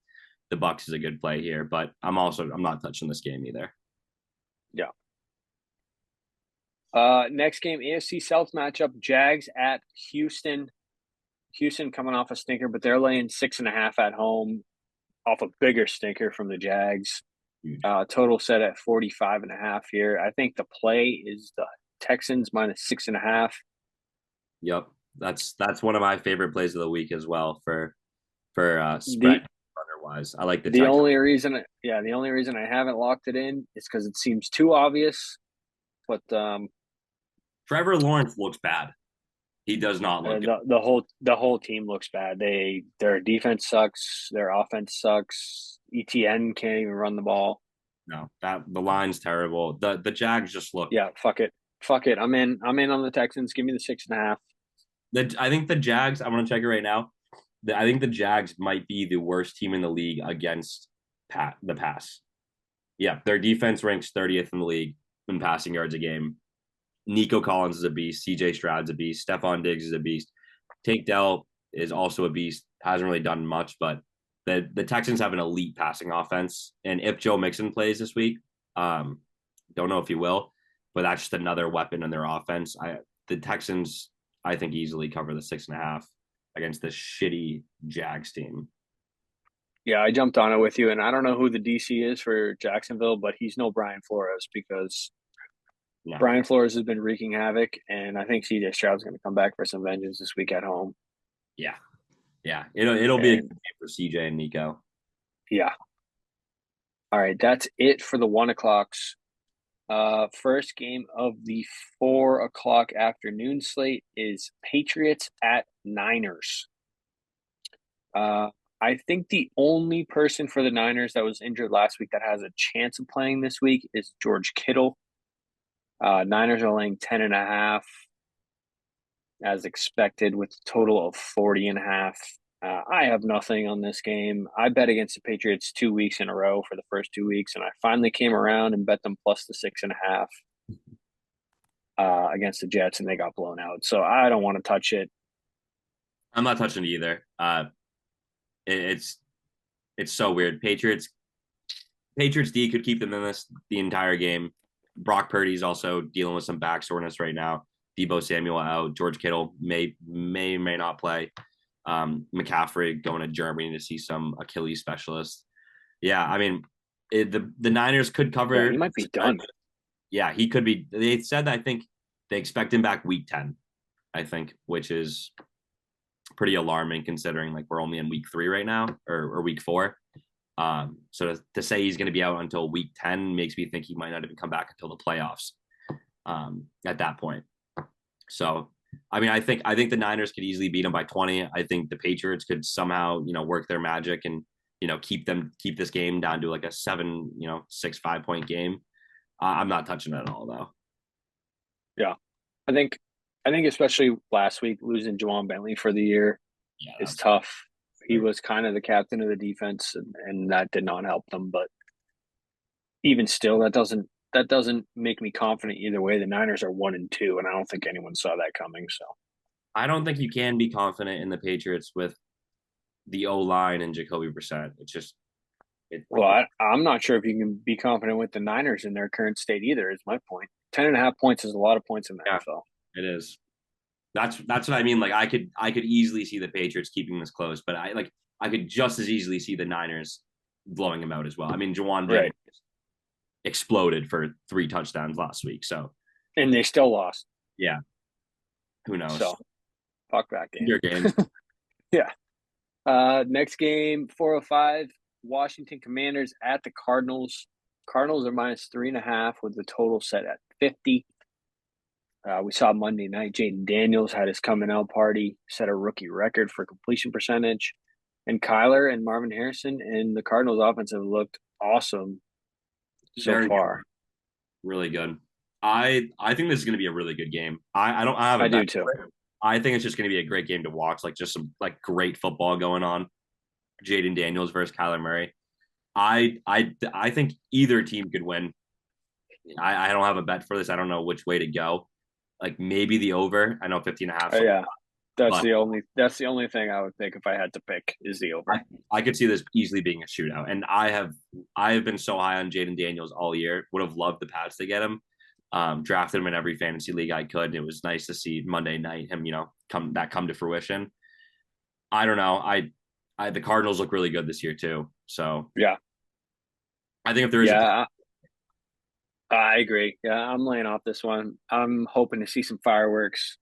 Speaker 2: the Bucks is a good play here, but I'm not touching this game either.
Speaker 1: Yeah. Next game, AFC South matchup, Jags at Houston. Houston coming off a stinker, but they're laying 6.5 at home off a bigger stinker from the Jags.
Speaker 2: Huge.
Speaker 1: Total set at 45.5 here. I think the play is the Texans -6.5.
Speaker 2: Yep, that's one of my favorite plays of the week as well for
Speaker 1: The
Speaker 2: spread runner wise. I like the
Speaker 1: the
Speaker 2: Texans.
Speaker 1: only reason, yeah, the only reason I haven't locked it in is because it seems too obvious. But
Speaker 2: Trevor Lawrence looks bad. He does not look good.
Speaker 1: the whole team looks bad. Their defense sucks. Their offense sucks. ETN can't even run the ball.
Speaker 2: No, that the line's terrible. The Jags just look.
Speaker 1: Yeah, fuck it. Fuck it. I'm in on the Texans. Give me the 6.5.
Speaker 2: I think the Jags. I'm gonna check it right now. I think the Jags might be the worst team in the league against the pass. Yeah, their defense ranks 30th in the league in passing yards a game. Nico Collins is a beast. CJ Stroud's a beast. Stephon Diggs is a beast. Tank Dell is also a beast. Hasn't really done much, but the Texans have an elite passing offense. And if Joe Mixon plays this week, don't know if he will, but that's just another weapon in their offense. The Texans, I think, easily cover the 6.5 against this shitty Jags team.
Speaker 1: Yeah, I jumped on it with you, and I don't know who the DC is for Jacksonville, but he's no Brian Flores because
Speaker 2: No.
Speaker 1: Brian Flores has been wreaking havoc, and I think CJ Stroud's going to come back for some vengeance this week at home.
Speaker 2: Yeah. Yeah. It'll be a good game for CJ and Nico.
Speaker 1: Yeah. All right, that's it for the 1 o'clocks. First game of the 4 o'clock afternoon slate is Patriots at Niners. I think the only person for the Niners that was injured last week that has a chance of playing this week is George Kittle. Niners are laying 10.5 as expected with a total of 40.5. I have nothing on this game. I bet against the Patriots 2 weeks in a row for the first 2 weeks, and I finally came around and bet them plus the 6.5 against the Jets, and they got blown out. So I don't want to touch it.
Speaker 2: I'm not touching it either. It's so weird. Patriots D could keep them in this the entire game. Brock Purdy's also dealing with some back soreness right now. Deebo Samuel out. George Kittle may not play. McCaffrey going to Germany to see some Achilles specialist. Yeah, I mean, the Niners could cover.
Speaker 1: Yeah, he might be done.
Speaker 2: Yeah, he could be. They said that I think they expect him back week 10, I think, which is pretty alarming considering like we're only in week 3 right now or week 4. So to say he's going to be out until week 10 makes me think he might not even come back until the playoffs at that point. So, I mean, I think the Niners could easily beat them by 20. I think the Patriots could somehow, work their magic and, keep this game down to like a 6-5 point game. I'm not touching it at all though.
Speaker 1: Yeah. I think I think especially last week losing Juwan Bentley for the year
Speaker 2: Yeah,
Speaker 1: is
Speaker 2: that's
Speaker 1: tough. He was kind of the captain of the defense, and that did not help them. But even still, that doesn't make me confident either way. The Niners are 1-2, and I don't think anyone saw that coming. So,
Speaker 2: I don't think you can be confident in the Patriots with the O line and Jacoby Brissett. It's just it.
Speaker 1: well, I'm not sure if you can be confident with the Niners in their current state either. Is my point. 10.5 points is a lot of points in the
Speaker 2: Yeah,
Speaker 1: NFL.
Speaker 2: it is. That's what I mean. Like I could easily see the Patriots keeping this close, but I could just as easily see the Niners blowing them out as well. I mean, Jawan
Speaker 1: Right,
Speaker 2: Jennings exploded for 3 touchdowns last week, so
Speaker 1: and they still lost.
Speaker 2: yeah, who knows?
Speaker 1: So, fuck that game.
Speaker 2: Your game.
Speaker 1: Yeah. Next game, 4:05, Washington Commanders at the Cardinals. Cardinals are -3.5 with the total set at 50. We saw Monday night, Jaden Daniels had his coming out party, set a rookie record for completion percentage. And Kyler and Marvin Harrison and the Cardinals offense have looked awesome so
Speaker 2: Very good.
Speaker 1: far.
Speaker 2: Really good. I think this is going to be a really good game. I have a
Speaker 1: I
Speaker 2: bet
Speaker 1: do too.
Speaker 2: for it. I think it's just going to be a great game to watch. Like just some like great football going on. Jaden Daniels versus Kyler Murray. I think either team could win. I don't have a bet for this. I don't know which way to go. Like maybe the over. I know 50 and a half,
Speaker 1: Yeah, that's
Speaker 2: but
Speaker 1: the only thing I would think if I had to pick is the over.
Speaker 2: I could see this easily being a shootout. And I have been so high on Jaden Daniels all year. Would have loved the Pats to get him. Drafted him in every fantasy league I could. It was nice to see Monday night him, come to fruition. I don't know. The Cardinals look really good this year too. So
Speaker 1: Yeah,
Speaker 2: I think if there is a
Speaker 1: yeah, I agree. Yeah, I'm laying off this one. I'm hoping to see some fireworks.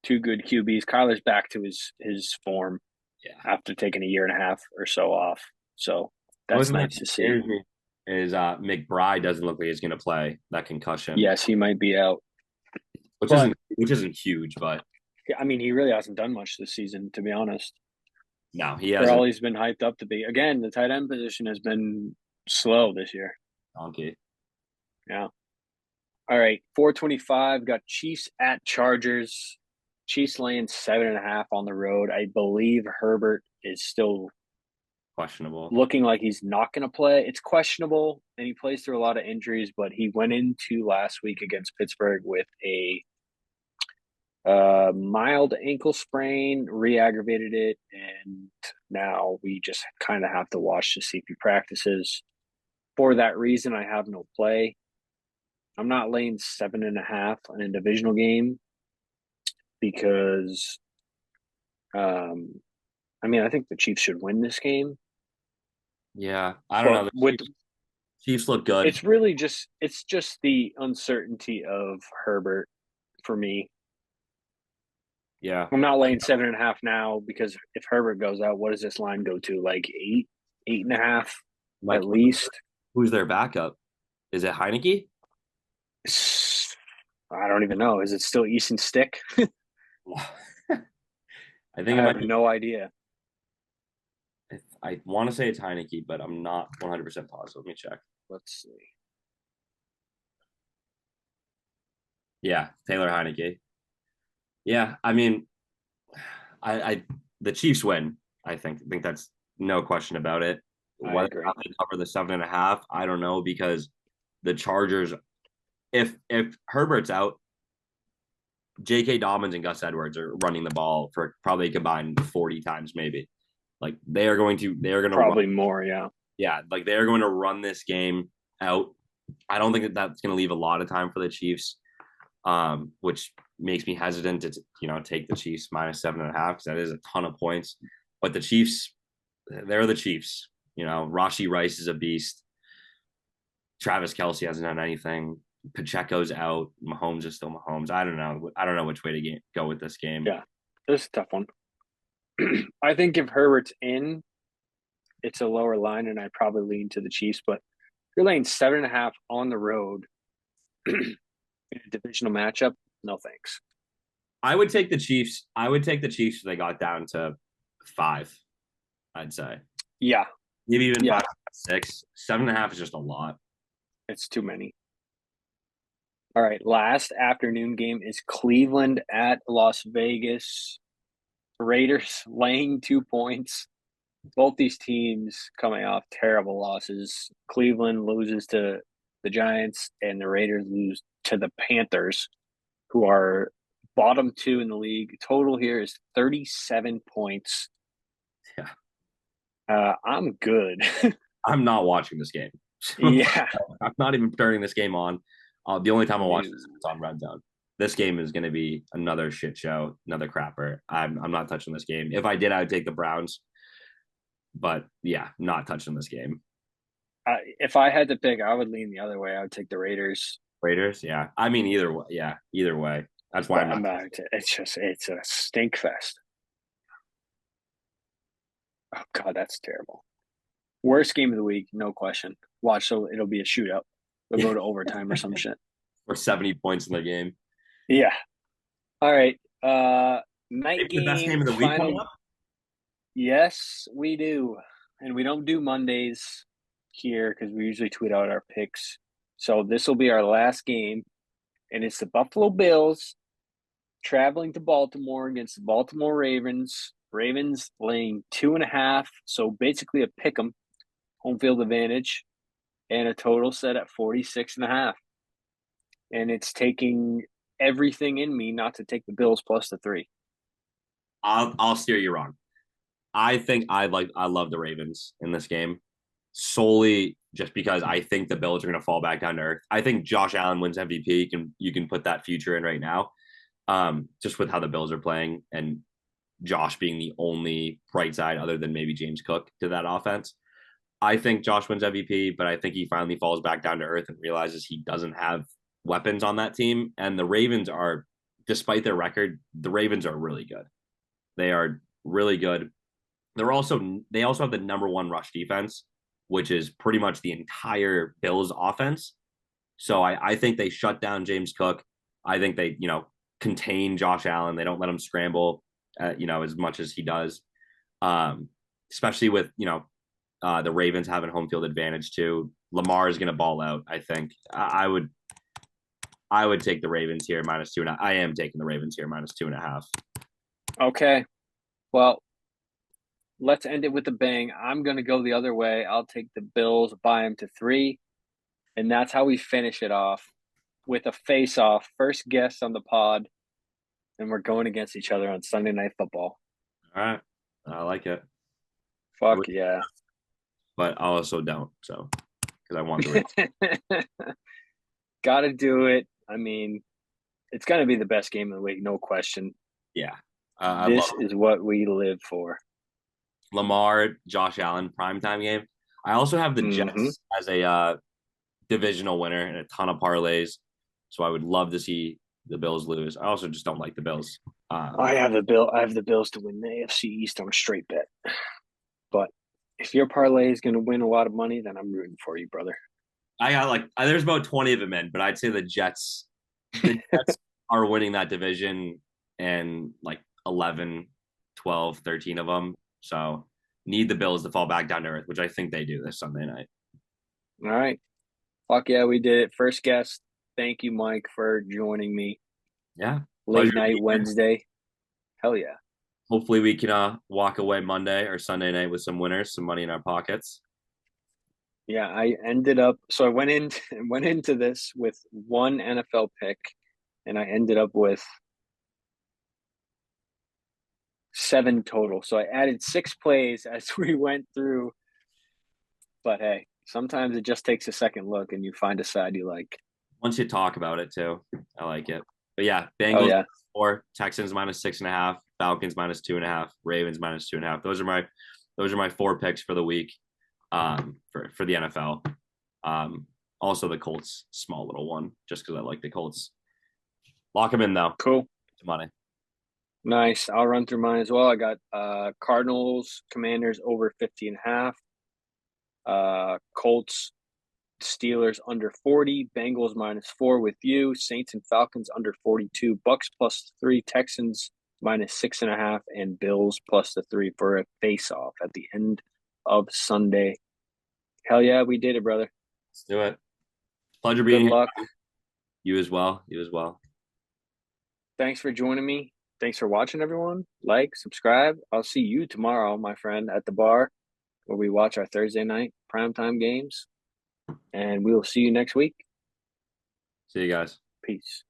Speaker 1: Two good QBs. Kyler's back to his form
Speaker 2: yeah.
Speaker 1: after taking a year and a half or so off. So
Speaker 2: The only
Speaker 1: that's
Speaker 2: thing that
Speaker 1: nice to see.
Speaker 2: scares me is McBride doesn't look like he's going to play that concussion,
Speaker 1: Yes, he might be out,
Speaker 2: which
Speaker 1: but
Speaker 2: isn't huge, but
Speaker 1: I mean, he really hasn't done much this season, to be honest.
Speaker 2: no, he
Speaker 1: For all
Speaker 2: hasn't.
Speaker 1: he's been hyped up to be. Again, the tight end position has been slow this year.
Speaker 2: Donkey.
Speaker 1: Yeah. All right, 4:25. Got Chiefs at Chargers. Chiefs laying 7.5 on the road. I believe Herbert is still
Speaker 2: Questionable.
Speaker 1: looking like he's not going to play. It's questionable, and he plays through a lot of injuries. But he went into last week against Pittsburgh with a mild ankle sprain, re-aggravated it, and now we just kind of have to watch to see if he practices. For that reason, I have no play. I'm not laying 7.5 on a divisional game because, I mean, I think the Chiefs should win this game.
Speaker 2: Yeah, I don't
Speaker 1: But
Speaker 2: know. The
Speaker 1: with
Speaker 2: Chiefs look good.
Speaker 1: it's just the uncertainty of Herbert for me.
Speaker 2: Yeah,
Speaker 1: I'm not laying 7.5 now because if Herbert goes out, what does this line go to? Like 8, 8.5
Speaker 2: Mike,
Speaker 1: at least.
Speaker 2: who's their backup? Is it Heineke?
Speaker 1: I don't even know. Is it still Easton Stick?
Speaker 2: I
Speaker 1: I
Speaker 2: think it
Speaker 1: have
Speaker 2: might be.
Speaker 1: no idea.
Speaker 2: I want to say it's Heineke, but I'm not 100% positive. Let me check.
Speaker 1: Let's see.
Speaker 2: Yeah, Taylor Heineke. Yeah, I mean, I the Chiefs win. I think that's no question about it.
Speaker 1: I
Speaker 2: Whether or
Speaker 1: agree.
Speaker 2: not they cover the 7.5, I don't know because the Chargers, if Herbert's out, J.K. Dobbins and Gus Edwards are running the ball for probably combined 40 times, maybe. Like they are going to run.
Speaker 1: Probably more, yeah.
Speaker 2: Yeah, like they are going to run this game out. I don't think that's going to leave a lot of time for the Chiefs, which makes me hesitant to take the Chiefs -7.5 because that is a ton of points. But the Chiefs, they're the Chiefs. Rashi Rice is a beast. Travis Kelce hasn't done anything. Pacheco's out. Mahomes is still Mahomes. I don't know. I don't know which way to go with this game.
Speaker 1: Yeah. This is a tough one. I think if Herbert's in, it's a lower line, and I'd probably lean to the Chiefs. But if you're laying 7.5 on the road in a divisional matchup, no thanks.
Speaker 2: I would take the Chiefs. I would take the Chiefs if they got down to 5, I'd say.
Speaker 1: Yeah,
Speaker 2: Maybe even
Speaker 1: yeah,
Speaker 2: 5, 6. 7.5 is just a lot.
Speaker 1: it's too many. All right, last afternoon game is Cleveland at Las Vegas. Raiders laying 2 points. Both these teams coming off terrible losses. Cleveland loses to the Giants, and the Raiders lose to the Panthers, who are bottom 2 in the league. Total here is 37 points.
Speaker 2: Yeah.
Speaker 1: I'm good.
Speaker 2: I'm not watching this game.
Speaker 1: Yeah.
Speaker 2: I'm not even turning this game on. The only time I watch this is on Red Zone. This game is going to be another shit show, another crapper. I'm not touching this game. If I did, I would take the Browns. But yeah, not touching this game.
Speaker 1: If I had to pick, I would lean the other way. I would take the Raiders.
Speaker 2: Raiders, yeah. I mean, either way, yeah, either way. That's why I'm not.
Speaker 1: It's a stink fest. Oh God, that's terrible. Worst game of the week, no question. Watch, so it'll be a shootout. We'll go to overtime or some shit.
Speaker 2: Or 70 points in the game.
Speaker 1: Yeah. All right. Night
Speaker 2: Maybe
Speaker 1: game.
Speaker 2: the best game of the week coming up.
Speaker 1: Yes, we do. And we don't do Mondays here because we usually tweet out our picks. So this will be our last game. And it's the Buffalo Bills traveling to Baltimore against the Baltimore Ravens. Ravens laying 2.5. So basically a pick 'em, home field advantage, and a total set at 46.5. And it's taking everything in me not to take the Bills plus the 3.
Speaker 2: I'll steer you wrong. I think I love the Ravens in this game solely just because I think the Bills are going to fall back down to earth. I think Josh Allen wins MVP. You can put that future in right now, just with how the Bills are playing and Josh being the only bright side other than maybe James Cook to that offense. I think Josh wins MVP, but I think he finally falls back down to earth and realizes he doesn't have weapons on that team. And the Ravens are, despite their record, the Ravens are really good. They are really good. They also have the number 1 rush defense, which is pretty much the entire Bills offense. So I think they shut down James Cook. I think they, contain Josh Allen. They don't let him scramble, as much as he does. Especially with, the Ravens having home field advantage too. Lamar is going to ball out. I think I would take the Ravens here -2.5. I am taking the Ravens here -2.5.
Speaker 1: Okay. Well, let's end it with a bang. I'm going to go the other way. I'll take the Bills, buy them to 3. And that's how we finish it off with a face-off. First guest on the pod. And we're going against each other on Sunday Night Football.
Speaker 2: All right. I like it.
Speaker 1: Fuck yeah.
Speaker 2: But I also don't, so because I want to.
Speaker 1: Gotta do it. I mean, it's going to be the best game of the week, no question.
Speaker 2: Yeah.
Speaker 1: This is what we live for.
Speaker 2: Lamar, Josh Allen, primetime game. I also have the Jets as a divisional winner and a ton of parlays. So I would love to see the Bills lose. I also just don't like the Bills.
Speaker 1: I have the Bills to win the AFC East on a straight bet. But if your parlay is going to win a lot of money, then I'm rooting for you, brother.
Speaker 2: I got there's about 20 of them in, but I'd say the Jets are winning that division and 11, 12, 13 of them. So need the Bills to fall back down to earth, which I think they do this Sunday night.
Speaker 1: All right. Fuck yeah, we did it. First guest. Thank you, Mike, for joining me.
Speaker 2: Yeah.
Speaker 1: Late night Wednesday. Hell yeah.
Speaker 2: Hopefully we can walk away Monday or Sunday night with some winners, some money in our pockets.
Speaker 1: Yeah, I ended up I went into this with 1 NFL pick, and I ended up with 7 total. So I added 6 plays as we went through. But hey, sometimes it just takes a second look and you find a side you like.
Speaker 2: Once you talk about it too, I like it. But yeah, Bengals 4, Texans -6.5, Falcons -2.5, Ravens -2.5. Those are my 4 picks for the week. For the NFL. Also the Colts, small little one, just because I like the Colts. Lock them in though.
Speaker 1: Cool.
Speaker 2: Money.
Speaker 1: Nice. I'll run through mine as well. I got Cardinals, Commanders over 50.5. Colts, Steelers under 40. Bengals -4 with you. Saints and Falcons under 42. Bucks +3. Texans -6.5. And Bills +3 for a face-off at the end of Sunday. Hell yeah, we did it, brother.
Speaker 2: Let's do it. Pleasure
Speaker 1: Good
Speaker 2: being here.
Speaker 1: luck.
Speaker 2: You as well. You as well.
Speaker 1: Thanks for joining me. Thanks for watching, everyone. Like, subscribe. I'll see you tomorrow, my friend, at the bar where we watch our Thursday night primetime games. And we will see you next week.
Speaker 2: See you guys.
Speaker 1: Peace.